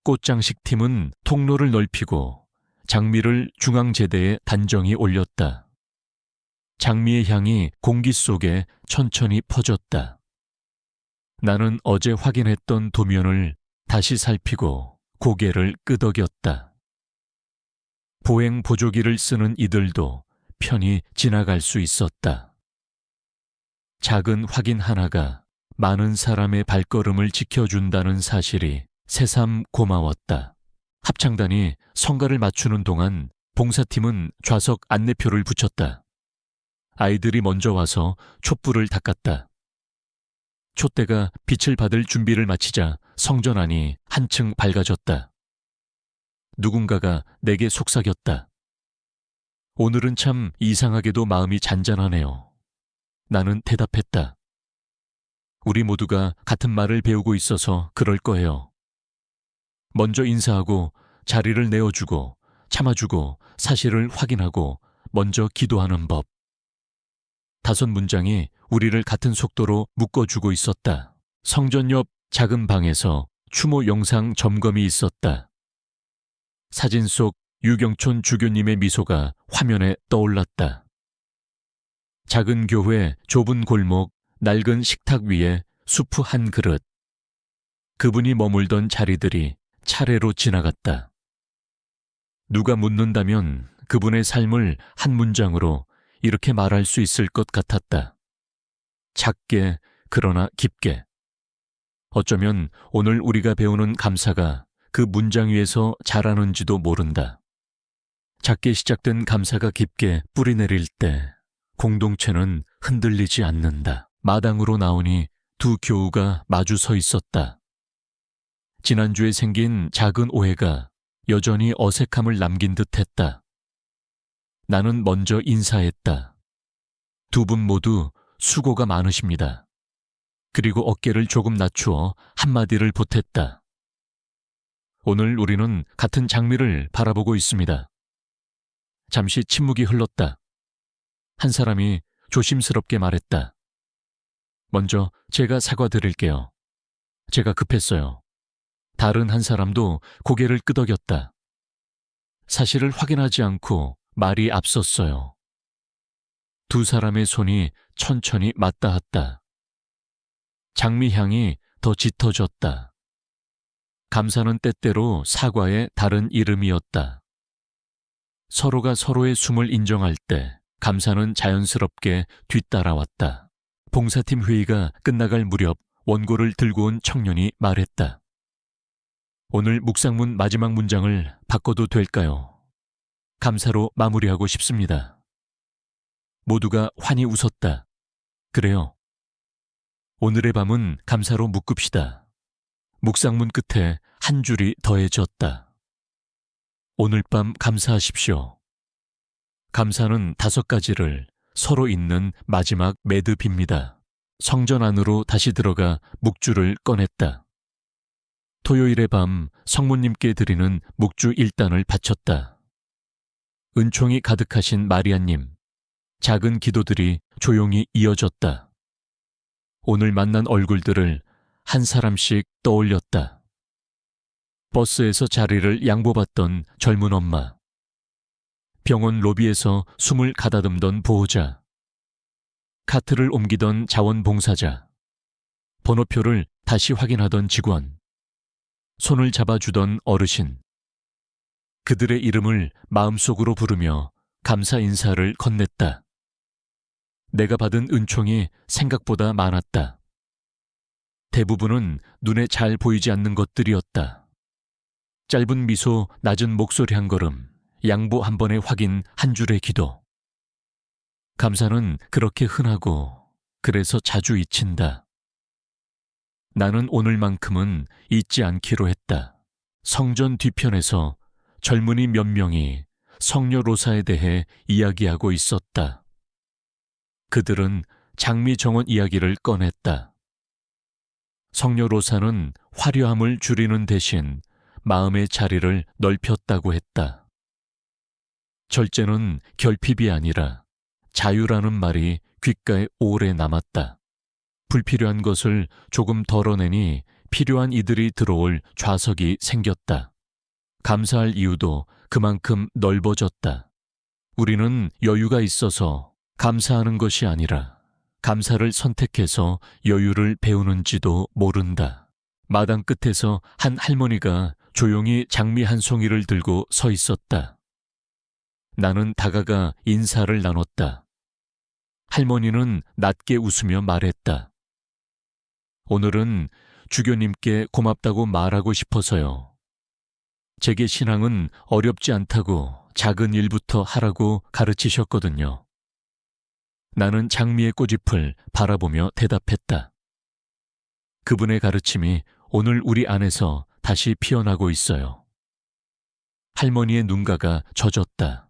꽃장식팀은 통로를 넓히고 장미를 중앙제대에 단정히 올렸다. 장미의 향이 공기 속에 천천히 퍼졌다. 나는 어제 확인했던 도면을 다시 살피고 고개를 끄덕였다. 보행 보조기를 쓰는 이들도 편히 지나갈 수 있었다. 작은 확인 하나가 많은 사람의 발걸음을 지켜준다는 사실이 새삼 고마웠다. 합창단이 성가를 맞추는 동안 봉사팀은 좌석 안내표를 붙였다. 아이들이 먼저 와서 촛불을 닦았다. 촛대가 빛을 받을 준비를 마치자 성전 안이 한층 밝아졌다. 누군가가 내게 속삭였다. 오늘은 참 이상하게도 마음이 잔잔하네요. 나는 대답했다. 우리 모두가 같은 말을 배우고 있어서 그럴 거예요. 먼저 인사하고 자리를 내어주고 참아주고 사실을 확인하고 먼저 기도하는 법. 5문장이 우리를 같은 속도로 묶어주고 있었다. 성전 옆 작은 방에서 추모 영상 점검이 있었다. 사진 속 유경촌 주교님의 미소가 화면에 떠올랐다. 작은 교회 좁은 골목 낡은 식탁 위에 수프 한 그릇. 그분이 머물던 자리들이 차례로 지나갔다. 누가 묻는다면 그분의 삶을 한 문장으로 이렇게 말할 수 있을 것 같았다. 작게 그러나 깊게. 어쩌면 오늘 우리가 배우는 감사가 그 문장 위에서 자라는지도 모른다. 작게 시작된 감사가 깊게 뿌리내릴 때 공동체는 흔들리지 않는다. 마당으로 나오니 두 교우가 마주 서 있었다. 지난주에 생긴 작은 오해가 여전히 어색함을 남긴 듯 했다. 나는 먼저 인사했다. 두 분 모두 수고가 많으십니다. 그리고 어깨를 조금 낮추어 한마디를 보탰다. 오늘 우리는 같은 장미를 바라보고 있습니다. 잠시 침묵이 흘렀다. 한 사람이 조심스럽게 말했다. 먼저 제가 사과드릴게요. 제가 급했어요. 다른 한 사람도 고개를 끄덕였다. 사실을 확인하지 않고 말이 앞섰어요. 두 사람의 손이 천천히 맞닿았다. 장미 향이 더 짙어졌다. 감사는 때때로 사과의 다른 이름이었다. 서로가 서로의 숨을 인정할 때 감사는 자연스럽게 뒤따라왔다. 봉사팀 회의가 끝나갈 무렵 원고를 들고 온 청년이 말했다. 오늘 묵상문 마지막 문장을 바꿔도 될까요? 감사로 마무리하고 싶습니다. 모두가 환히 웃었다. 그래요. 오늘의 밤은 감사로 묶읍시다. 묵상문 끝에 한 줄이 더해졌다. 오늘 밤 감사하십시오. 감사는 5가지를 서로 잇는 마지막 매듭입니다. 성전 안으로 다시 들어가 묵주를 꺼냈다. 토요일의 밤 성모님께 드리는 묵주 1단을 바쳤다. 은총이 가득하신 마리아님, 작은 기도들이 조용히 이어졌다. 오늘 만난 얼굴들을 한 사람씩 떠올렸다. 버스에서 자리를 양보받던 젊은 엄마, 병원 로비에서 숨을 가다듬던 보호자, 카트를 옮기던 자원봉사자, 번호표를 다시 확인하던 직원, 손을 잡아주던 어르신. 그들의 이름을 마음속으로 부르며 감사 인사를 건넸다. 내가 받은 은총이 생각보다 많았다. 대부분은 눈에 잘 보이지 않는 것들이었다. 짧은 미소, 낮은 목소리 한 걸음, 양보 한 번의 확인, 한 줄의 기도. 감사는 그렇게 흔하고 그래서 자주 잊힌다. 나는 오늘만큼은 잊지 않기로 했다. 성전 뒤편에서 젊은이 몇 명이 성녀 로사에 대해 이야기하고 있었다. 그들은 장미 정원 이야기를 꺼냈다. 성녀 로사는 화려함을 줄이는 대신 마음의 자리를 넓혔다고 했다. 절제는 결핍이 아니라 자유라는 말이 귓가에 오래 남았다. 불필요한 것을 조금 덜어내니 필요한 이들이 들어올 좌석이 생겼다. 감사할 이유도 그만큼 넓어졌다. 우리는 여유가 있어서 감사하는 것이 아니라 감사를 선택해서 여유를 배우는지도 모른다. 마당 끝에서 한 할머니가 조용히 장미 한 송이를 들고 서 있었다. 나는 다가가 인사를 나눴다. 할머니는 낮게 웃으며 말했다. 오늘은 주교님께 고맙다고 말하고 싶어서요. 제게 신앙은 어렵지 않다고 작은 일부터 하라고 가르치셨거든요. 나는 장미의 꽃잎을 바라보며 대답했다. 그분의 가르침이 오늘 우리 안에서 다시 피어나고 있어요. 할머니의 눈가가 젖었다.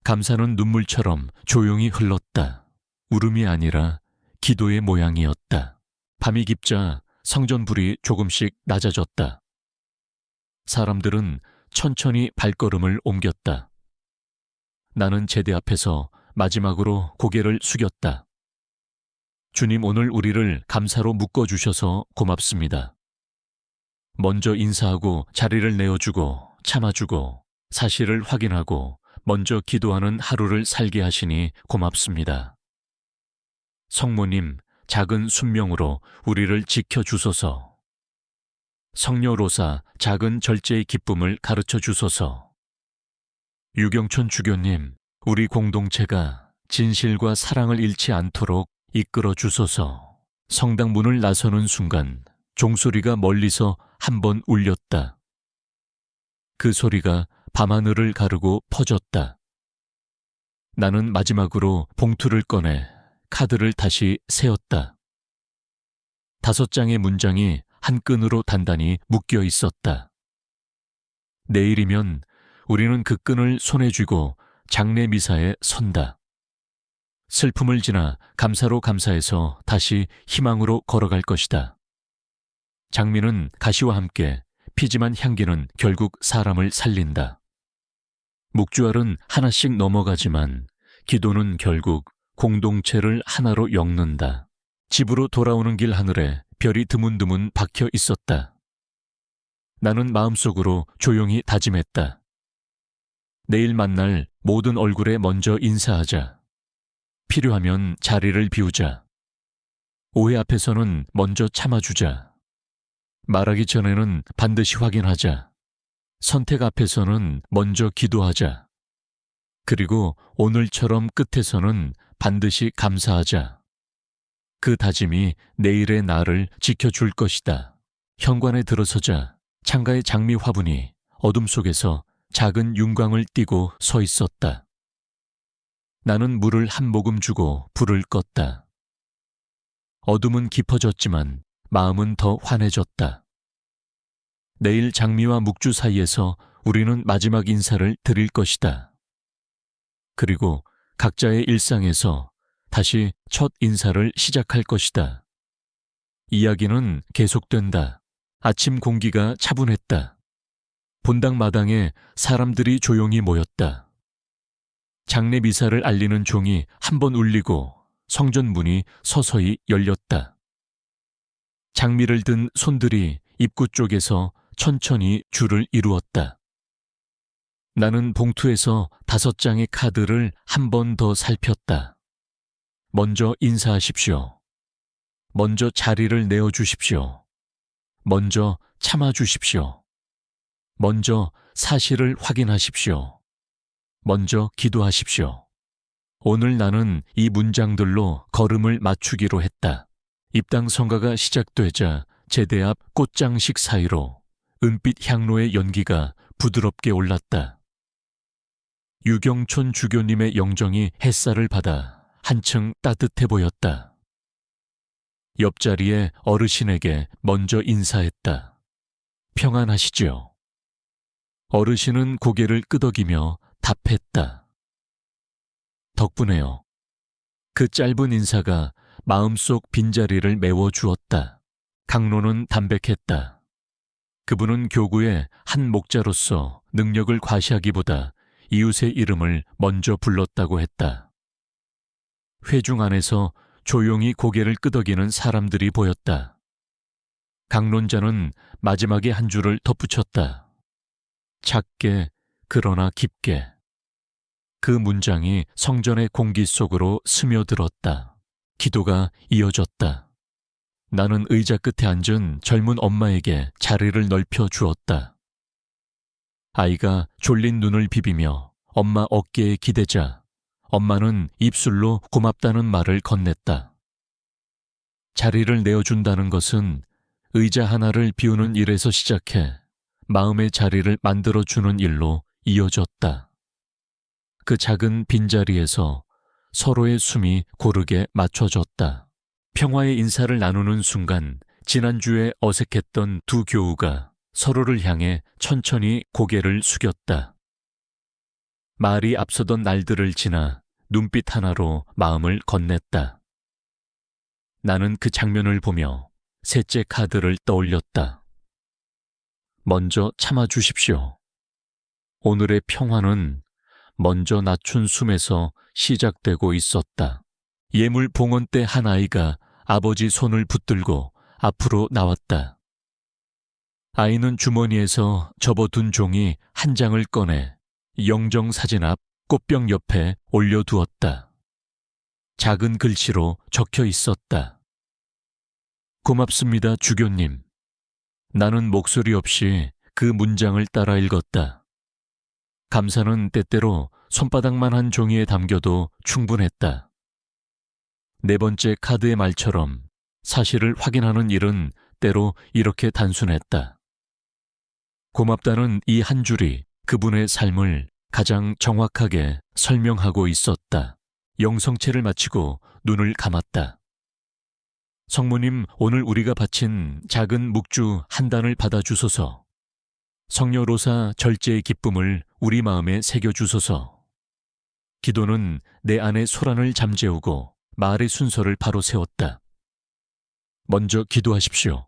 감사는 눈물처럼 조용히 흘렀다. 울음이 아니라 기도의 모양이었다. 밤이 깊자 성전불이 조금씩 낮아졌다. 사람들은 천천히 발걸음을 옮겼다. 나는 제대 앞에서 마지막으로 고개를 숙였다. 주님, 오늘 우리를 감사로 묶어주셔서 고맙습니다. 먼저 인사하고 자리를 내어주고 참아주고 사실을 확인하고 먼저 기도하는 하루를 살게 하시니 고맙습니다. 성모님, 작은 순명으로 우리를 지켜주소서. 성녀 로사, 작은 절제의 기쁨을 가르쳐 주소서. 유경촌 주교님, 우리 공동체가 진실과 사랑을 잃지 않도록 이끌어 주소서. 성당 문을 나서는 순간 종소리가 멀리서 한번 울렸다. 그 소리가 밤하늘을 가르고 퍼졌다. 나는 마지막으로 봉투를 꺼내 카드를 다시 세었다. 5장의 문장이 한 끈으로 단단히 묶여 있었다. 내일이면 우리는 그 끈을 손에 쥐고 장례 미사에 선다. 슬픔을 지나 감사로 감사해서 다시 희망으로 걸어갈 것이다. 장미는 가시와 함께 피지만 향기는 결국 사람을 살린다. 묵주알은 하나씩 넘어가지만 기도는 결국 공동체를 하나로 엮는다. 집으로 돌아오는 길 하늘에 별이 드문드문 박혀 있었다. 나는 마음속으로 조용히 다짐했다. 내일 만날 모든 얼굴에 먼저 인사하자. 필요하면 자리를 비우자. 오해 앞에서는 먼저 참아주자. 말하기 전에는 반드시 확인하자. 선택 앞에서는 먼저 기도하자. 그리고 오늘처럼 끝에서는 반드시 감사하자. 그 다짐이 내일의 나를 지켜줄 것이다. 현관에 들어서자 창가의 장미 화분이 어둠 속에서 작은 윤광을 띠고 서 있었다. 나는 물을 한 모금 주고 불을 껐다. 어둠은 깊어졌지만 마음은 더 환해졌다. 내일 장미와 묵주 사이에서 우리는 마지막 인사를 드릴 것이다. 그리고 각자의 일상에서 다시 첫 인사를 시작할 것이다. 이야기는 계속된다. 아침 공기가 차분했다. 본당 마당에 사람들이 조용히 모였다. 장례 미사를 알리는 종이 한 번 울리고 성전 문이 서서히 열렸다. 장미를 든 손들이 입구 쪽에서 천천히 줄을 이루었다. 나는 봉투에서 5장의 카드를 한 번 더 살폈다. 먼저 인사하십시오. 먼저 자리를 내어주십시오. 먼저 참아주십시오. 먼저 사실을 확인하십시오. 먼저 기도하십시오. 오늘 나는 이 문장들로 걸음을 맞추기로 했다. 입당 성가가 시작되자 제대 앞 꽃장식 사이로 은빛 향로의 연기가 부드럽게 올랐다. 유경촌 주교님의 영정이 햇살을 받아 한층 따뜻해 보였다. 옆자리에 어르신에게 먼저 인사했다. 평안하시지요? 어르신은 고개를 끄덕이며 답했다. 덕분에요. 그 짧은 인사가 마음속 빈자리를 메워주었다. 강로는 담백했다. 그분은 교구의 한 목자로서 능력을 과시하기보다 이웃의 이름을 먼저 불렀다고 했다. 회중 안에서 조용히 고개를 끄덕이는 사람들이 보였다. 강론자는 마지막에 한 줄을 덧붙였다. 작게 그러나 깊게. 그 문장이 성전의 공기 속으로 스며들었다. 기도가 이어졌다. 나는 의자 끝에 앉은 젊은 엄마에게 자리를 넓혀 주었다. 아이가 졸린 눈을 비비며 엄마 어깨에 기대자 엄마는 입술로 고맙다는 말을 건넸다. 자리를 내어준다는 것은 의자 하나를 비우는 일에서 시작해 마음의 자리를 만들어주는 일로 이어졌다. 그 작은 빈자리에서 서로의 숨이 고르게 맞춰졌다. 평화의 인사를 나누는 순간 지난주에 어색했던 두 교우가 서로를 향해 천천히 고개를 숙였다. 말이 앞서던 날들을 지나 눈빛 하나로 마음을 건넸다. 나는 그 장면을 보며 셋째 카드를 떠올렸다. 먼저 참아주십시오. 오늘의 평화는 먼저 낮춘 숨에서 시작되고 있었다. 예물 봉헌 때 한 아이가 아버지 손을 붙들고 앞으로 나왔다. 아이는 주머니에서 접어둔 종이 한 장을 꺼내 영정 사진 앞 꽃병 옆에 올려두었다. 작은 글씨로 적혀 있었다. 고맙습니다, 주교님. 나는 목소리 없이 그 문장을 따라 읽었다. 감사는 때때로 손바닥만 한 종이에 담겨도 충분했다. 네 번째 카드의 말처럼 사실을 확인하는 일은 때로 이렇게 단순했다. 고맙다는 이 한 줄이 그분의 삶을 가장 정확하게 설명하고 있었다. 영성체를 마치고 눈을 감았다. 성모님, 오늘 우리가 바친 작은 묵주 한 단을 받아주소서. 성녀 로사 절제의 기쁨을 우리 마음에 새겨주소서. 기도는 내 안의 소란을 잠재우고 말의 순서를 바로 세웠다. 먼저 기도하십시오.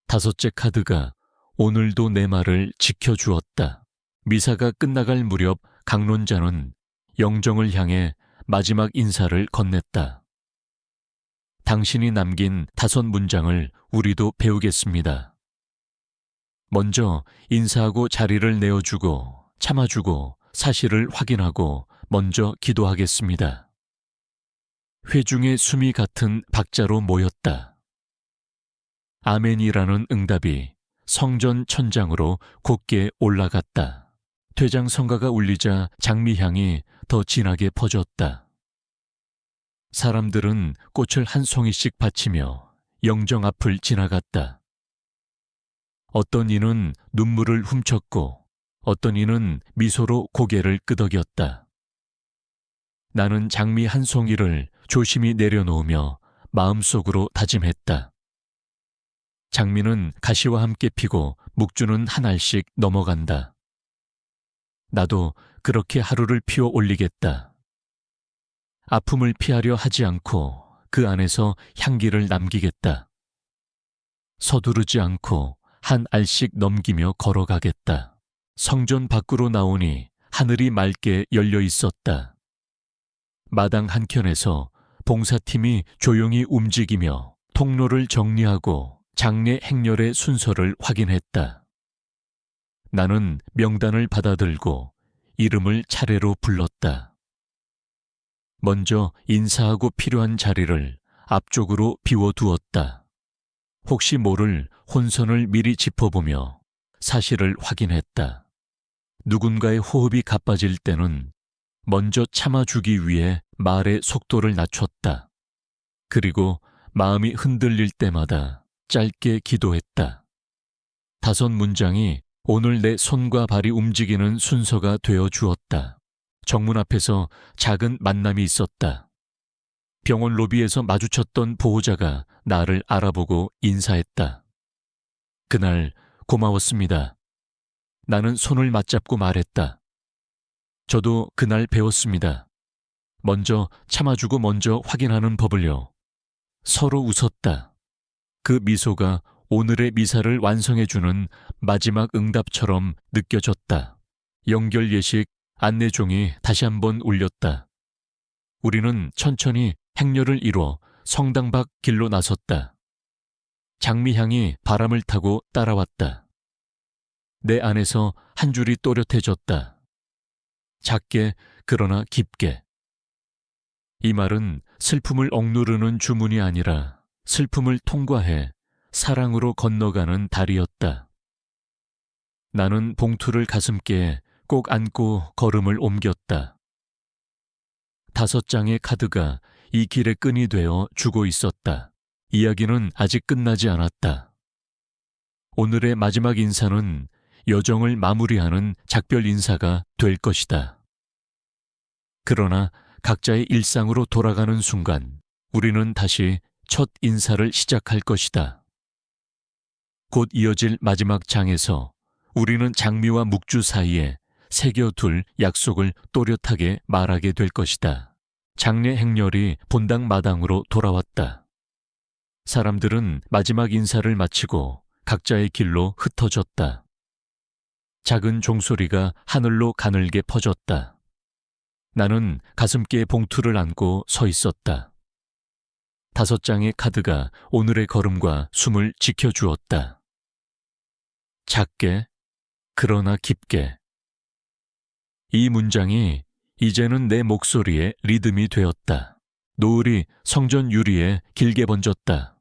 다섯째 카드가 오늘도 내 말을 지켜주었다. 미사가 끝나갈 무렵 강론자는 영정을 향해 마지막 인사를 건넸다. 당신이 남긴 5문장을 우리도 배우겠습니다. 먼저 인사하고 자리를 내어주고 참아주고 사실을 확인하고 먼저 기도하겠습니다. 회중의 숨이 같은 박자로 모였다. 아멘이라는 응답이 성전 천장으로 곧게 올라갔다. 퇴장성가가 울리자 장미향이 더 진하게 퍼졌다. 사람들은 꽃을 한 송이씩 바치며 영정 앞을 지나갔다. 어떤 이는 눈물을 훔쳤고 어떤 이는 미소로 고개를 끄덕였다. 나는 장미 한 송이를 조심히 내려놓으며 마음속으로 다짐했다. 장미는 가시와 함께 피고 묵주는 한 알씩 넘어간다. 나도 그렇게 하루를 피워 올리겠다. 아픔을 피하려 하지 않고 그 안에서 향기를 남기겠다. 서두르지 않고 한 알씩 넘기며 걸어가겠다. 성전 밖으로 나오니 하늘이 맑게 열려 있었다. 마당 한켠에서 봉사팀이 조용히 움직이며 통로를 정리하고 장례 행렬의 순서를 확인했다. 나는 명단을 받아들고 이름을 차례로 불렀다. 먼저 인사하고 필요한 자리를 앞쪽으로 비워두었다. 혹시 모를 혼선을 미리 짚어보며 사실을 확인했다. 누군가의 호흡이 가빠질 때는 먼저 참아주기 위해 말의 속도를 낮췄다. 그리고 마음이 흔들릴 때마다 짧게 기도했다. 5문장이 오늘 내 손과 발이 움직이는 순서가 되어 주었다. 정문 앞에서 작은 만남이 있었다. 병원 로비에서 마주쳤던 보호자가 나를 알아보고 인사했다. 그날 고마웠습니다. 나는 손을 맞잡고 말했다. 저도 그날 배웠습니다. 먼저 참아주고 먼저 확인하는 법을요. 서로 웃었다. 그 미소가 오늘의 미사를 완성해주는 마지막 응답처럼 느껴졌다. 연결 예식 안내종이 다시 한번 울렸다. 우리는 천천히 행렬을 이뤄 성당 밖 길로 나섰다. 장미향이 바람을 타고 따라왔다. 내 안에서 한 줄이 또렷해졌다. 작게 그러나 깊게. 이 말은 슬픔을 억누르는 주문이 아니라 슬픔을 통과해 사랑으로 건너가는 달이었다. 나는 봉투를 가슴께 꼭 안고 걸음을 옮겼다. 5장의 카드가 이 길의 끈이 되어 주고 있었다. 이야기는 아직 끝나지 않았다. 오늘의 마지막 인사는 여정을 마무리하는 작별 인사가 될 것이다. 그러나 각자의 일상으로 돌아가는 순간 우리는 다시 첫 인사를 시작할 것이다. 곧 이어질 마지막 장에서 우리는 장미와 묵주 사이에 새겨둘 약속을 또렷하게 말하게 될 것이다. 장례 행렬이 본당 마당으로 돌아왔다. 사람들은 마지막 인사를 마치고 각자의 길로 흩어졌다. 작은 종소리가 하늘로 가늘게 퍼졌다. 나는 가슴께 봉투를 안고 서 있었다. 5장의 카드가 오늘의 걸음과 숨을 지켜주었다. 작게, 그러나 깊게. 이 문장이 이제는 내 목소리의 리듬이 되었다. 노을이 성전 유리에 길게 번졌다.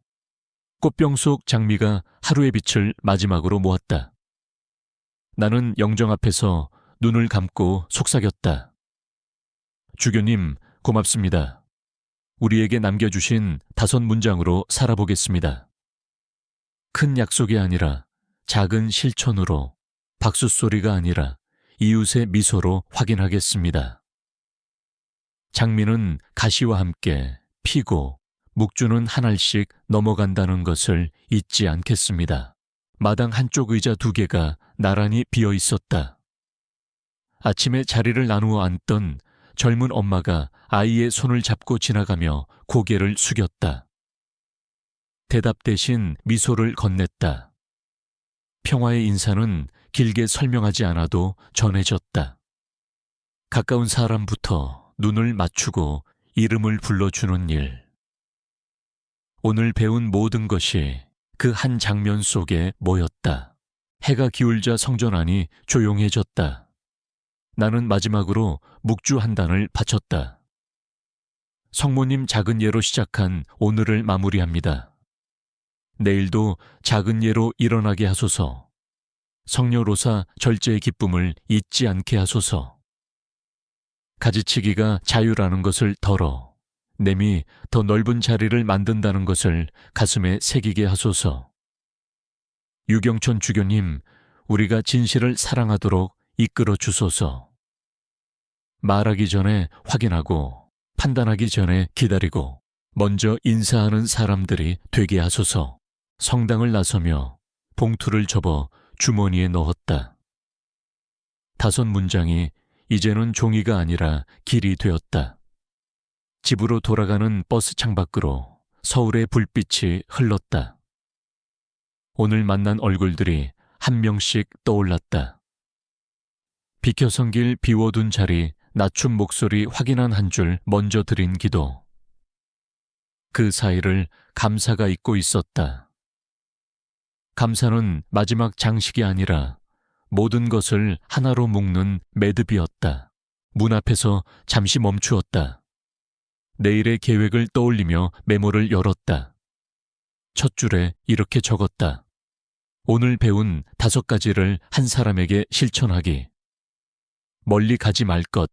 꽃병 속 장미가 하루의 빛을 마지막으로 모았다. 나는 영정 앞에서 눈을 감고 속삭였다. 주교님, 고맙습니다. 우리에게 남겨주신 5문장으로 살아보겠습니다. 큰 약속이 아니라 작은 실천으로, 박수 소리가 아니라 이웃의 미소로 확인하겠습니다. 장미는 가시와 함께 피고 묵주는 한 알씩 넘어간다는 것을 잊지 않겠습니다. 마당 한쪽 의자 2개가 나란히 비어 있었다. 아침에 자리를 나누어 앉던 젊은 엄마가 아이의 손을 잡고 지나가며 고개를 숙였다. 대답 대신 미소를 건넸다. 평화의 인사는 길게 설명하지 않아도 전해졌다. 가까운 사람부터 눈을 맞추고 이름을 불러주는 일. 오늘 배운 모든 것이 그 한 장면 속에 모였다. 해가 기울자 성전 안이 조용해졌다. 나는 마지막으로 묵주 한 단을 바쳤다. 성모님 작은 예로 시작한 오늘을 마무리합니다. 내일도 작은 예로 일어나게 하소서. 성녀로사 절제의 기쁨을 잊지 않게 하소서. 가지치기가 자유라는 것을 덜어 냄이 더 넓은 자리를 만든다는 것을 가슴에 새기게 하소서. 유경촌 주교님, 우리가 진실을 사랑하도록 이끌어 주소서. 말하기 전에 확인하고 판단하기 전에 기다리고 먼저 인사하는 사람들이 되게 하소서. 성당을 나서며 봉투를 접어 주머니에 넣었다. 5문장이 이제는 종이가 아니라 길이 되었다. 집으로 돌아가는 버스 창밖으로 서울의 불빛이 흘렀다. 오늘 만난 얼굴들이 한 명씩 떠올랐다. 비켜선 길 비워둔 자리 낮춘 목소리 확인한 한 줄 먼저 드린 기도. 그 사이를 감사가 잇고 있었다. 감사는 마지막 장식이 아니라 모든 것을 하나로 묶는 매듭이었다. 문 앞에서 잠시 멈추었다. 내일의 계획을 떠올리며 메모를 열었다. 첫 줄에 이렇게 적었다. 오늘 배운 5가지를 한 사람에게 실천하기. 멀리 가지 말 것.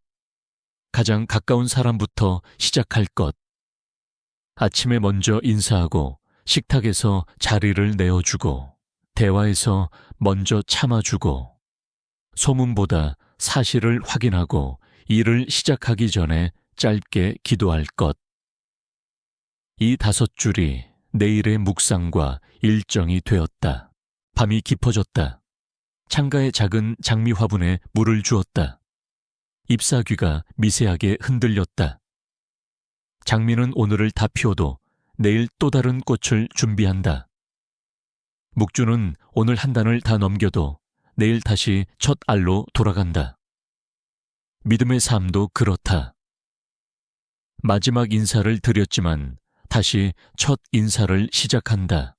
가장 가까운 사람부터 시작할 것. 아침에 먼저 인사하고 식탁에서 자리를 내어주고 대화에서 먼저 참아주고 소문보다 사실을 확인하고 일을 시작하기 전에 짧게 기도할 것. 이 5줄이 내일의 묵상과 일정이 되었다. 밤이 깊어졌다. 창가의 작은 장미 화분에 물을 주었다. 잎사귀가 미세하게 흔들렸다. 장미는 오늘을 다 피워도 내일 또 다른 꽃을 준비한다. 묵주는 오늘 한 단을 다 넘겨도 내일 다시 첫 알로 돌아간다. 믿음의 삶도 그렇다. 마지막 인사를 드렸지만 다시 첫 인사를 시작한다.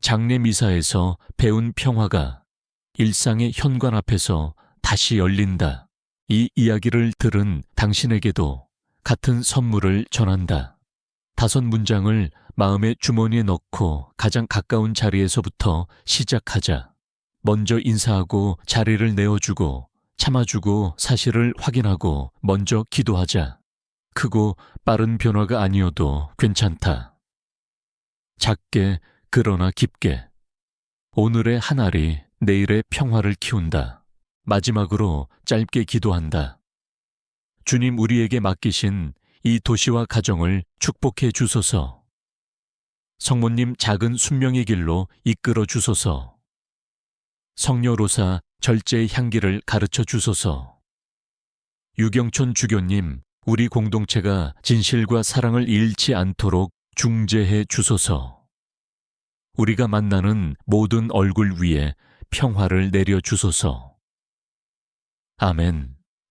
장례 미사에서 배운 평화가 일상의 현관 앞에서 다시 열린다. 이 이야기를 들은 당신에게도 같은 선물을 전한다. 5문장을 마음의 주머니에 넣고 가장 가까운 자리에서부터 시작하자. 먼저 인사하고 자리를 내어주고 참아주고 사실을 확인하고 먼저 기도하자. 크고 빠른 변화가 아니어도 괜찮다. 작게 그러나 깊게. 오늘의 한 알이 내일의 평화를 키운다. 마지막으로 짧게 기도한다. 주님, 우리에게 맡기신 이 도시와 가정을 축복해 주소서. 성모님 작은 순명의 길로 이끌어 주소서. 성녀로사 절제의 향기를 가르쳐 주소서. 유경촌 주교님, 우리 공동체가 진실과 사랑을 잃지 않도록 중재해 주소서. 우리가 만나는 모든 얼굴 위에 평화를 내려 주소서. 아멘.